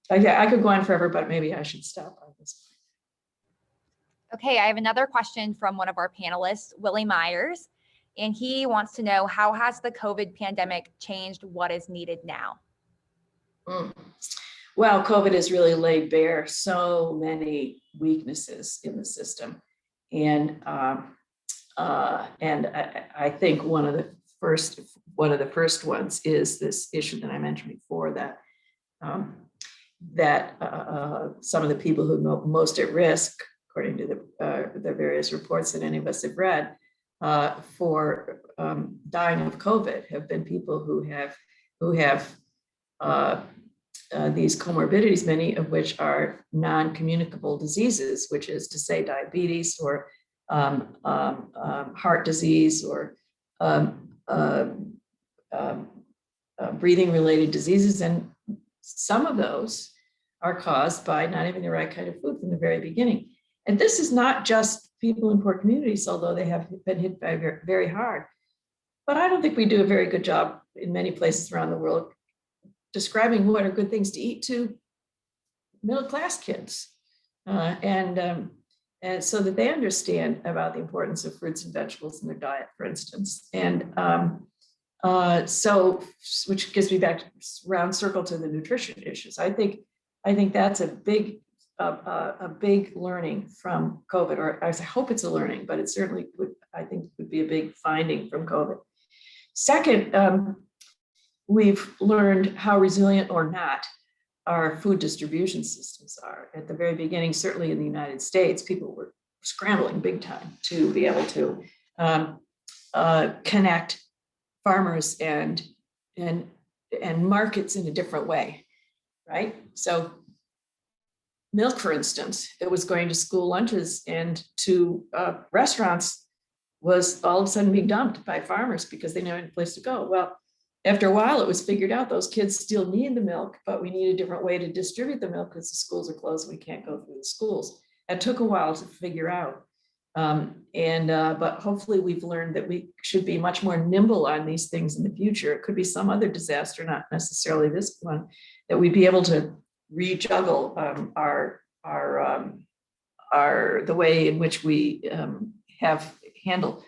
Speaker 3: I could go on forever, but maybe I should stop on this point.
Speaker 4: Okay, I have another question from one of our panelists, Willie Myers, and he wants to know, how has the COVID pandemic changed what is needed now?
Speaker 3: Well, COVID has really laid bare so many weaknesses in the system. And I think one of the first ones is this issue that I mentioned before, that some of the people who are most at risk, according to the various reports that any of us have read, for dying of COVID have been people who have these comorbidities, many of which are non-communicable diseases, which is to say diabetes or heart disease or breathing-related diseases. And some of those are caused by not having the right kind of food from the very beginning. And this is not just people in poor communities, although they have been hit by very hard. But I don't think we do a very good job in many places around the world describing what are good things to eat to middle-class kids, and so that they understand about the importance of fruits and vegetables in their diet, for instance. And so, which gives me back round circle to the nutrition issues. I think that's a big learning from COVID, or I hope it's a learning, but it certainly I think would be a big finding from COVID. Second, we've learned how resilient or not our food distribution systems are. At the very beginning, certainly in the United States, people were scrambling big time to be able to connect farmers and markets in a different way, right? So milk, for instance, that was going to school lunches and to restaurants was all of a sudden being dumped by farmers because they didn't have a place to go. Well, after a while, it was figured out those kids still need the milk, but we need a different way to distribute the milk because the schools are closed and we can't go through the schools. It took a while to figure out. But hopefully we've learned that we should be much more nimble on these things in the future. It could be some other disaster, not necessarily this one, that we'd be able to rejuggle the way in which we have handled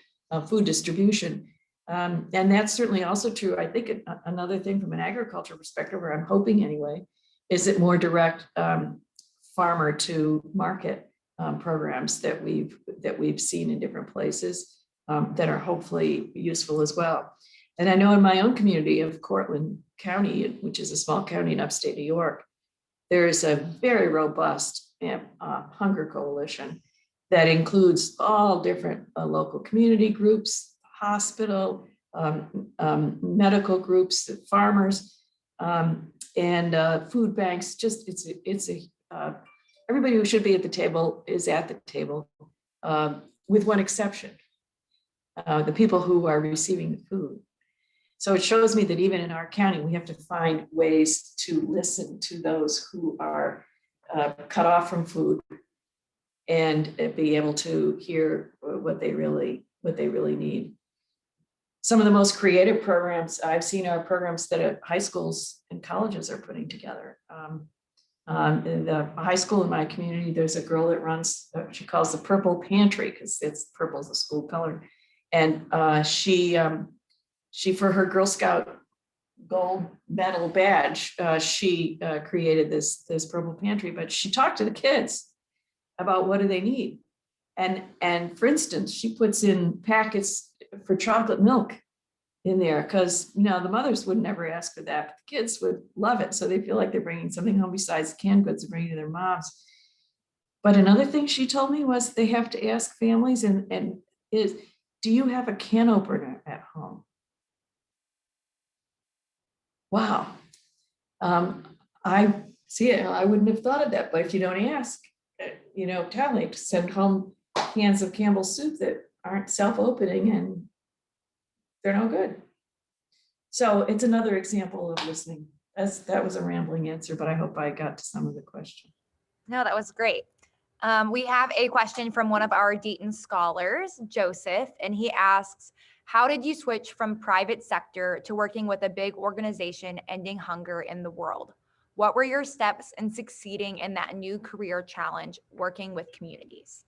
Speaker 3: food distribution. And that's certainly also true. I think another thing from an agriculture perspective, or I'm hoping anyway, is that more direct farmer to market programs that we've seen in different places that are hopefully useful as well. And I know in my own community of Cortland County, which is a small county in upstate New York, there is a very robust hunger coalition that includes all different local community groups, hospital, medical groups, farmers, and food banks. Just everybody who should be at the table is at the table, with one exception, the people who are receiving the food. So it shows me that even in our county, we have to find ways to listen to those who are cut off from food and be able to hear what they really need. Some of the most creative programs I've seen are programs that high schools and colleges are putting together. In the high school in my community, there's a girl that runs, she calls the Purple Pantry because purple is the school color. And she for her Girl Scout gold medal badge, she created this Purple Pantry, but she talked to the kids about what do they need. And for instance, she puts in packets for chocolate milk in there because, the mothers would never ask for that, but the kids would love it. So they feel like they're bringing something home besides canned goods and bringing to their moms. But another thing she told me was they have to ask families do you have a can opener at home? Wow. I see it. I wouldn't have thought of that, but if you don't ask, tell me to send home cans of Campbell's soup that aren't self-opening and they're no good. So it's another example of listening. That was a rambling answer, but I hope I got to some of the question.
Speaker 4: No, that was great. We have a question from one of our Deaton scholars, Joseph, and he asks, how did you switch from private sector to working with a big organization ending hunger in the world? What were your steps in succeeding in that new career challenge, working with communities?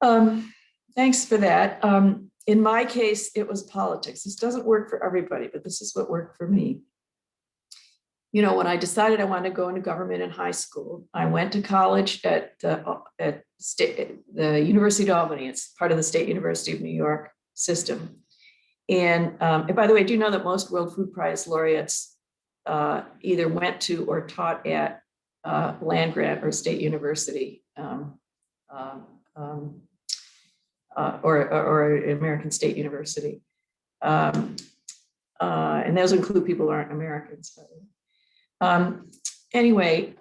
Speaker 3: Thanks for that. In my case, it was politics. This doesn't work for everybody, but this is what worked for me. You know, when I decided I wanted to go into government in high school, I went to college at the University of Albany. It's part of the State University of New York system. And by the way, do you know that most World Food Prize laureates either went to or taught at land grant or state university or American State University. And those include people who aren't Americans. Anyway,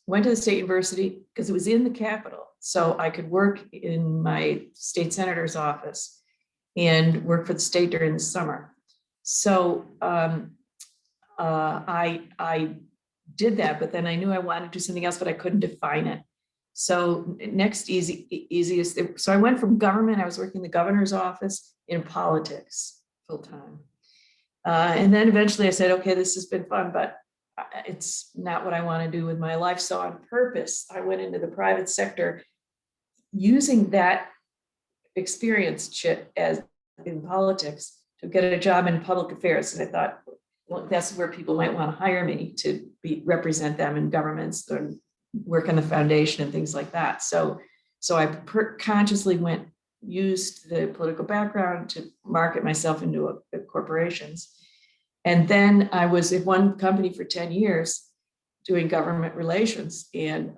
Speaker 3: went to the state university because it was in the capital. So I could work in my state senator's office and work for the state during the summer. So I did that, but then I knew I wanted to do something else, but I couldn't define it. So next easiest, so I went from government, I was working in the governor's office in politics full-time. And then eventually I said, okay, this has been fun, but it's not what I want to do with my life. So on purpose, I went into the private sector using that experience as in politics to get a job in public affairs. And I thought, well, that's where people might want to hire me to represent them in governments or work in the foundation and things like that. So I consciously used the political background to market myself into corporations. And then I was at one company for 10 years doing government relations. And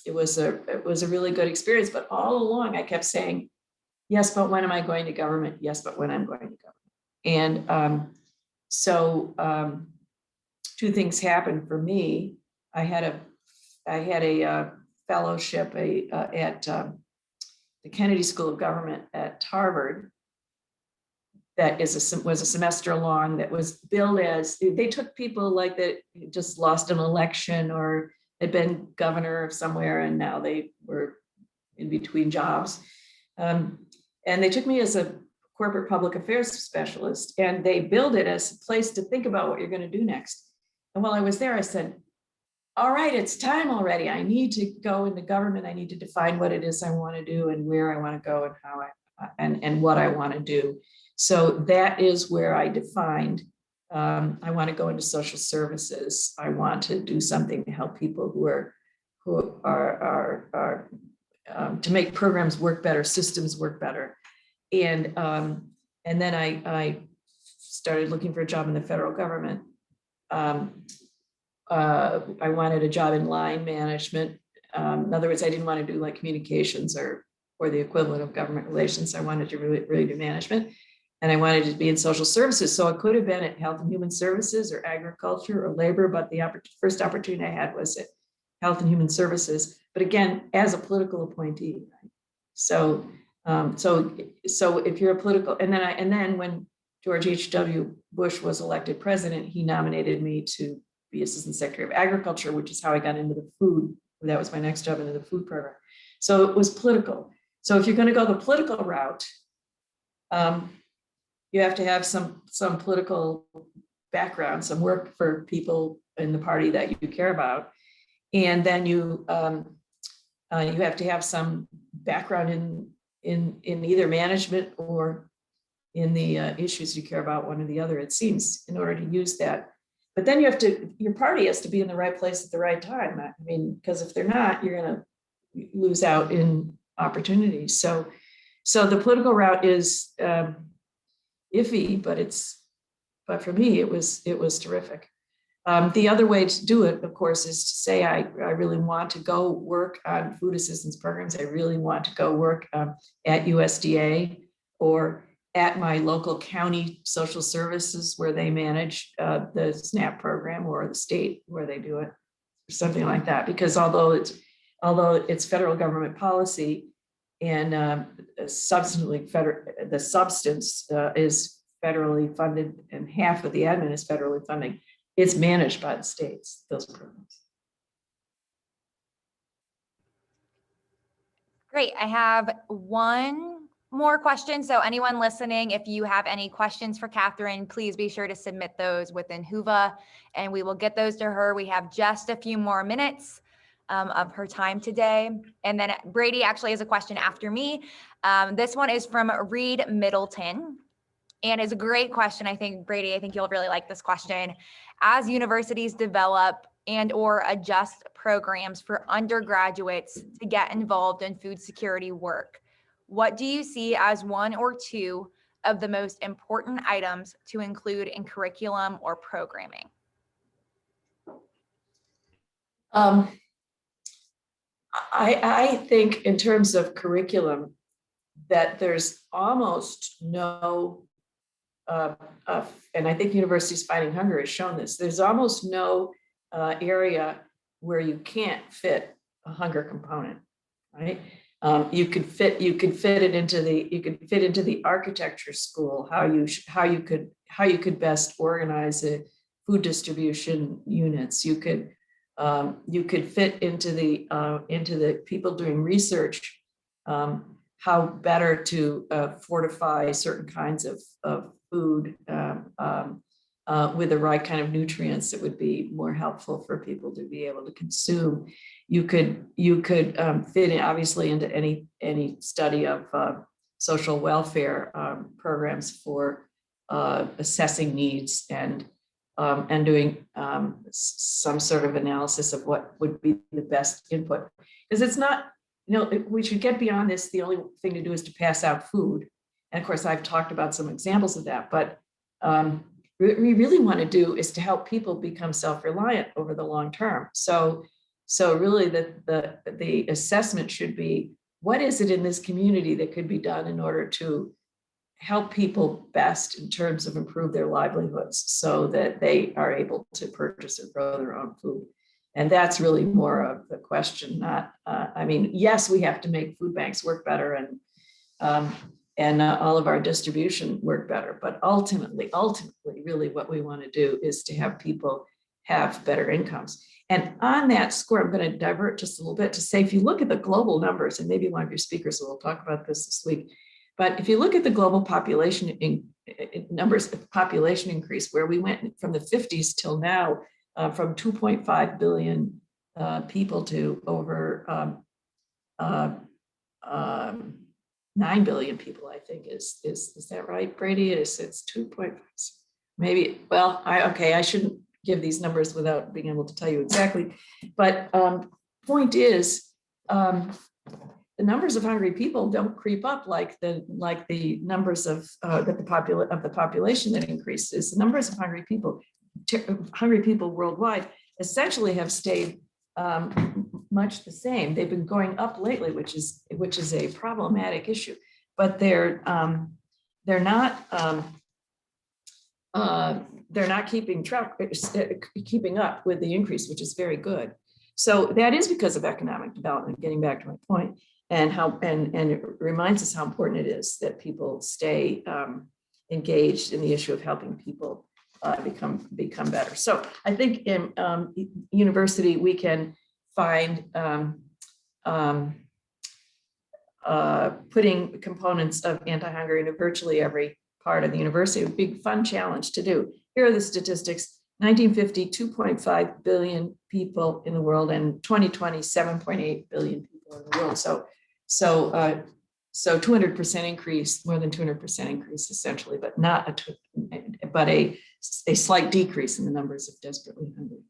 Speaker 3: it was a really good experience, but all along I kept saying, yes, but when am I going to government? Yes, but when I'm going to government. And so two things happened for me. I had a fellowship at the Kennedy School of Government at Harvard that was a semester long, that was billed as, they took people like that just lost an election or had been governor of somewhere and now they were in between jobs. And they took me as a corporate public affairs specialist, and they billed it as a place to think about what you're going to do next. And while I was there, I said, all right, it's time already. I need to go into government. I need to define what it is I want to do and where I want to go and how and what I want to do. So that is where I defined, I want to go into social services. I want to do something to help people who are to make programs work better, systems work better. And then I started looking for a job in the federal government. I wanted a job in line management. In other words, I didn't want to do like communications or the equivalent of government relations. I wanted to really do management, and I wanted to be in social services. So it could have been at Health and Human Services or agriculture or labor, but the first opportunity I had was at Health and Human Services. But again, as a political appointee. Right? So if you're a political, and then when George H.W. Bush was elected president, he nominated me to be Assistant Secretary of Agriculture, which is how I got into the food. That was my next job into the food program. So it was political. So if you're going to go the political route, you have to have some political background, some work for people in the party that you care about, and then you have to have some background in either management or in the issues you care about, one or the other, it seems, in order to use that. But then your party has to be in the right place at the right time. I mean, because if they're not, you're going to lose out in opportunities. So the political route is iffy, but for me, it was terrific. The other way to do it, of course, is to say, I really want to go work on food assistance programs. I really want to go work at USDA or at my local county social services where they manage the SNAP program, or the state where they do it, or something like that. Because although it's federal government policy and substantively the substance is federally funded and half of the admin is federally funding. It's managed by the states, those programs.
Speaker 4: Great. I have one more question. So anyone listening, if you have any questions for Catherine, please be sure to submit those within Whova and we will get those to her. We have just a few more minutes of her time today. And then Brady actually has a question after me. This one is from Reed Middleton. And it's a great question. I think, Brady, I think you'll really like this question. As universities develop and or adjust programs for undergraduates to get involved in food security work, what do you see as one or two of the most important items to include in curriculum or programming?
Speaker 3: I think in terms of curriculum that there's almost no, and I think Universities Fighting Hunger has shown this, there's almost no area where you can't fit a hunger component, right? You could fit it into the architecture school, how you could best organize it, food distribution units. You could fit into the people doing research, how better to fortify certain kinds of food with the right kind of nutrients that would be more helpful for people to be able to consume. You could fit in obviously into any study of social welfare programs for assessing needs and doing some sort of analysis of what would be the best input. Because it's not, we should get beyond this. The only thing to do is to pass out food. And of course, I've talked about some examples of that, but what we really want to do is to help people become self-reliant over the long term. So really the assessment should be, what is it in this community that could be done in order to help people best in terms of improve their livelihoods so that they are able to purchase or grow their own food. And that's really more of the question, not, yes, we have to make food banks work better and all of our distribution work better, but ultimately, really what we want to do is to have people have better incomes. And on that score, I'm going to divert just a little bit to say, if you look at the global numbers, and maybe one of your speakers will talk about this week, but if you look at the global population numbers, the population increase, where we went from the 50s till now, from 2.5 billion people to over 9 billion people, I think is that right, Brady? It's 2.5, maybe. Well, I shouldn't give these numbers without being able to tell you exactly. But point is, the numbers of hungry people don't creep up like the numbers of the population that increases. The numbers of hungry people worldwide essentially have stayed much the same. They've been going up lately, which is a problematic issue. But they're not keeping up with the increase, which is very good. So that is because of economic development. Getting back to my point, and it reminds us how important it is that people stay engaged in the issue of helping people become better. So I think in university we can find putting components of anti-hunger into virtually every part of the university. A big fun challenge to do. Here are the statistics: 1950, 2.5 billion people in the world, and 2020, 7.8 billion people in the world. So 200% increase, more than 200% increase essentially, but not a slight decrease in the numbers of desperately hungry.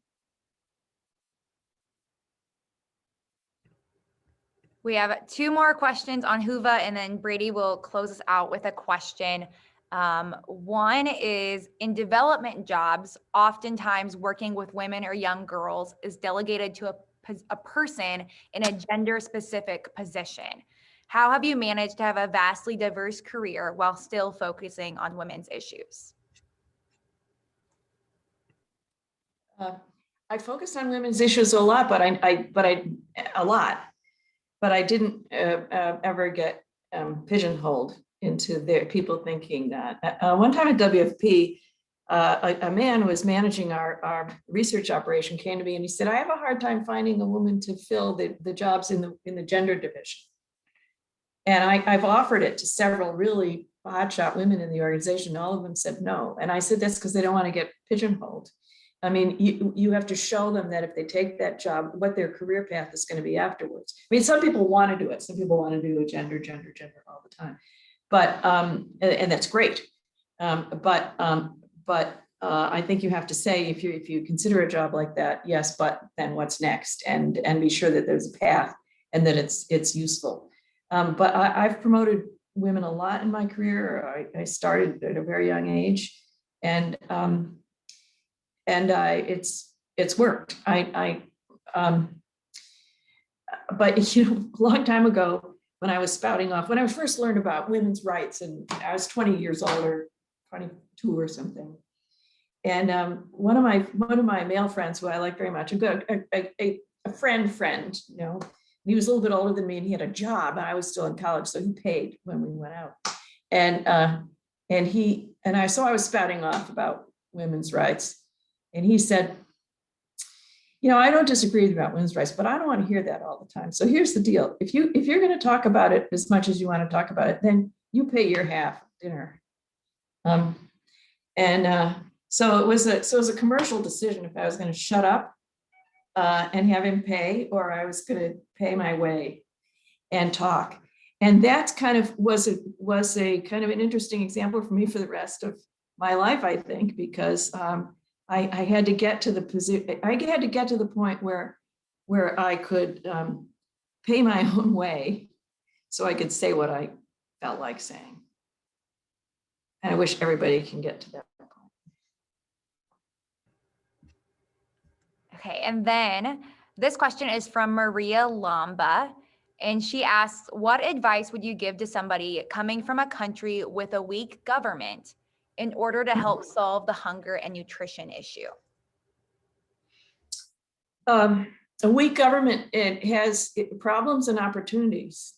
Speaker 4: We have two more questions on Whova, and then Brady will close us out with a question. One is, in development jobs, oftentimes working with women or young girls is delegated to a person in a gender-specific position. How have you managed to have a vastly diverse career while still focusing on women's issues?
Speaker 3: I focused on women's issues a lot, but I didn't ever get pigeonholed into their people thinking that. One time at WFP, a man who was managing our research operation came to me and he said, I have a hard time finding a woman to fill the jobs in the gender division. And I've offered it to several really hotshot women in the organization. All of them said no. And I said, that's because they don't want to get pigeonholed. I mean, you have to show them that if they take that job, what their career path is going to be afterwards. I mean, some people want to do it. Some people want to do gender all the time. But, and that's great. But I think you have to say, if you consider a job like that, yes, but then what's next? And be sure that there's a path and that it's useful. But I've promoted women a lot in my career. I started at a very young age, and it's worked. But you know, a long time ago, when I was spouting off, when I first learned about women's rights, and I was 20 years old or 22 or something. And one of my male friends, who I like very much, a friend, you know, he was a little bit older than me, and he had a job, and I was still in college, so he paid when we went out. So I was spouting off about women's rights, and he said, you know, I don't disagree about women's rights, but I don't want to hear that all the time. So here's the deal: if you're going to talk about it as much as you want to talk about it, then you pay your half dinner. So it was a commercial decision if I was going to shut up and have him pay, or I was going to pay my way and talk. And that kind of was a kind of an interesting example for me for the rest of my life, I think, because I had to get to the position. I had to get to the point where I could pay my own way, so I could say what I felt like saying. And I wish everybody can get to that point.
Speaker 4: Okay, and then this question is from Maria Lamba, and she asks, what advice would you give to somebody coming from a country with a weak government in order to help solve the hunger and nutrition issue?
Speaker 3: A weak government, it has problems and opportunities.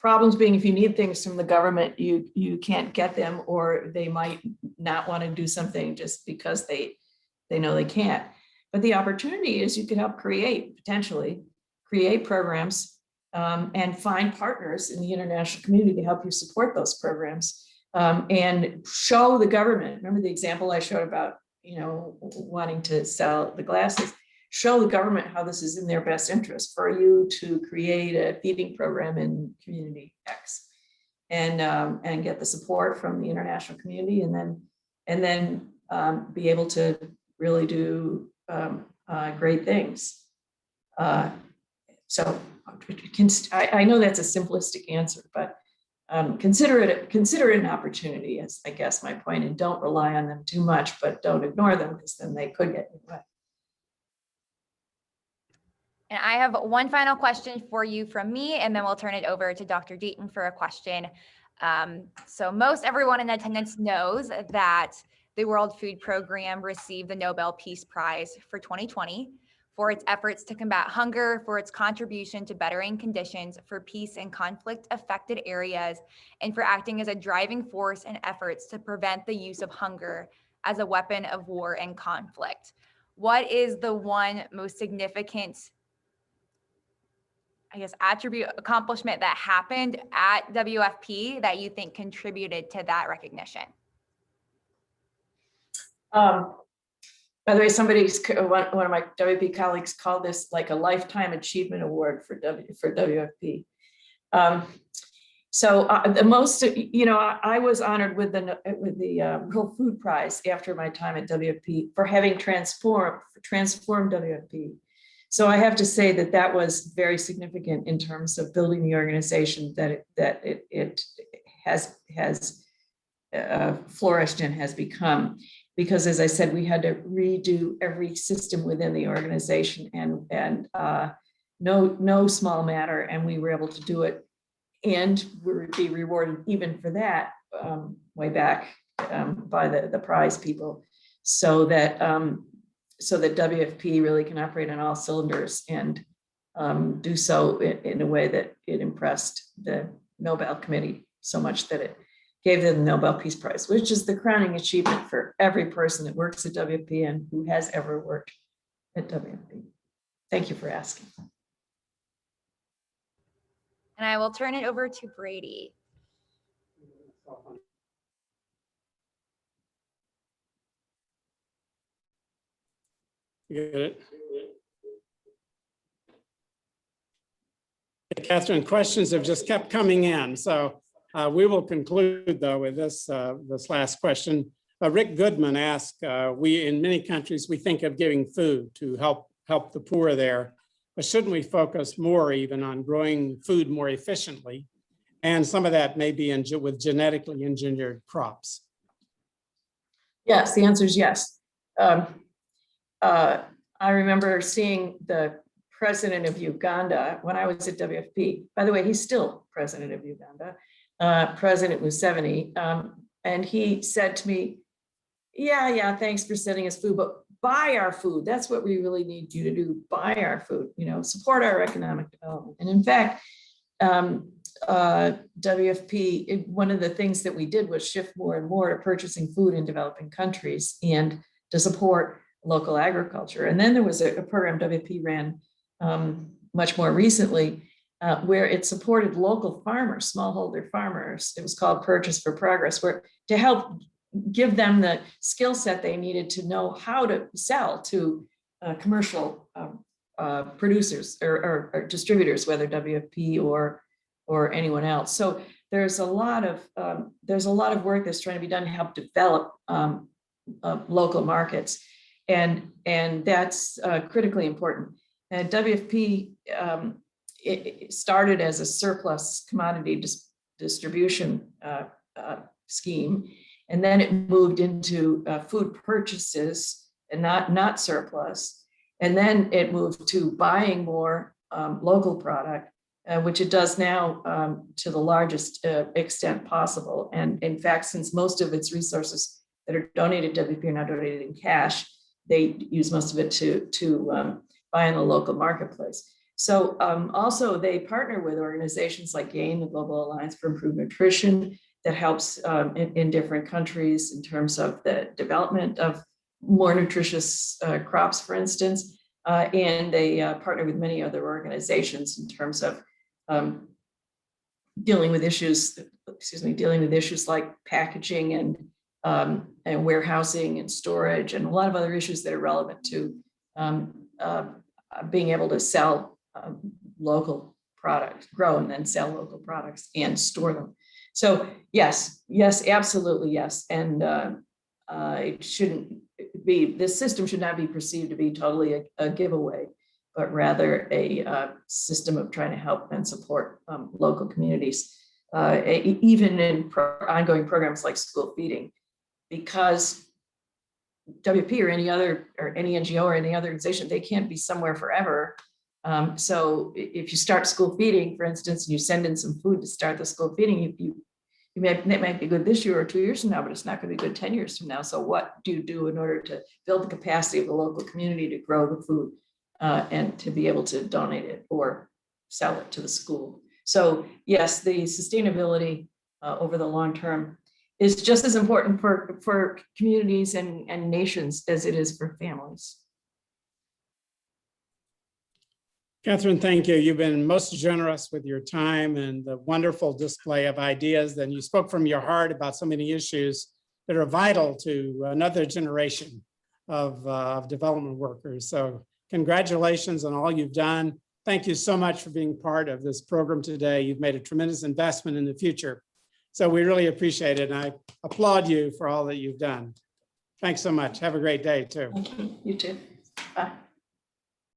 Speaker 3: Problems being, if you need things from the government, you can't get them, or they might not want to do something just because they know they can't. But the opportunity is you could help potentially create programs and find partners in the international community to help you support those programs and show the government. Remember the example I showed about, you know, wanting to sell the glasses? Show the government how this is in their best interest for you to create a feeding program in community X, and get the support from the international community, and then be able to really do great things. So I know that's a simplistic answer, but consider it an opportunity, is I guess my point, and don't rely on them too much, but don't ignore them, because then they could get in the way.
Speaker 4: And I have one final question for you from me, and then we'll turn it over to Dr. Deaton for a question. So most everyone in attendance knows that the World Food Program received the Nobel Peace Prize for 2020 for its efforts to combat hunger, for its contribution to bettering conditions for peace and conflict-affected areas, and for acting as a driving force in efforts to prevent the use of hunger as a weapon of war and conflict. What is the one most significant, I guess, attribute, accomplishment that happened at WFP that you think contributed to that recognition?
Speaker 3: By the way, one of my WFP colleagues called this like a lifetime achievement award for WFP. The most, you know, I was honored with the World Food Prize after my time at WFP for having transformed WFP. So I have to say that was very significant in terms of building the organization that it has flourished and has become. Because, as I said, we had to redo every system within the organization, and no small matter, and we were able to do it, and we would be rewarded even for that way back by the prize people, so that WFP really can operate on all cylinders and do so in a way that it impressed the Nobel Committee. so much that it gave them the Nobel Peace Prize, which is the crowning achievement for every person that works at WFP and who has ever worked at WFP. Thank you for asking.
Speaker 4: And I will turn it over to Brady.
Speaker 1: You get it? Catherine, questions have just kept coming in. So we will conclude though with this, this last question. Rick Goodman asked, in many countries, we think of giving food to help the poor there, but shouldn't we focus more even on growing food more efficiently? And some of that may be with genetically engineered crops.
Speaker 3: Yes, the answer is yes. I remember seeing the president of Uganda when I was at WFP. By the way, he's still president of Uganda, President Museveni. And he said to me, yeah, thanks for sending us food, but buy our food. That's what we really need you to do. Buy our food, support our economic development. And in fact, WFP, one of the things that we did was shift more and more to purchasing food in developing countries and to support local agriculture. And then there was a program WFP ran much more recently where it supported local farmers, smallholder farmers. It was called Purchase for Progress, where to help give them the skill set they needed to know how to sell to commercial producers or distributors, whether WFP or anyone else. So there's a lot of work that's trying to be done to help develop local markets, and that's critically important. And WFP it started as a surplus commodity distribution scheme, and then it moved into food purchases and not surplus, and then it moved to buying more local product, which it does now to the largest extent possible. And in fact, since most of its resources that are donated to WFP are now donated in cash, they use most of it to buy in the local marketplace. So also they partner with organizations like GAIN, the Global Alliance for Improved Nutrition, that helps in different countries in terms of the development of more nutritious crops, for instance. And they partner with many other organizations in terms of dealing with issues like packaging and warehousing and storage, and a lot of other issues that are relevant to being able to sell local products, grow and then sell local products and store them. So yes, absolutely yes. And it shouldn't be, this system should not be perceived to be totally a giveaway, but rather a system of trying to help and support local communities, even in ongoing programs like school feeding, because WFP or any NGO or any other organization, they can't be somewhere forever. So if you start school feeding, for instance, and you send in some food to start the school feeding, it might be good this year or 2 years from now, but it's not going to be good 10 years from now. So what do you do in order to build the capacity of the local community to grow the food and to be able to donate it or sell it to the school? So yes, the sustainability over the long term is just as important for communities and nations as it is for families.
Speaker 1: Catherine, thank you. You've been most generous with your time and the wonderful display of ideas. And you spoke from your heart about so many issues that are vital to another generation of development workers. So congratulations on all you've done. Thank you so much for being part of this program today. You've made a tremendous investment in the future. So we really appreciate it. And I applaud you for all that you've done. Thanks so much. Have a great day too.
Speaker 3: Thank you. You too. Bye.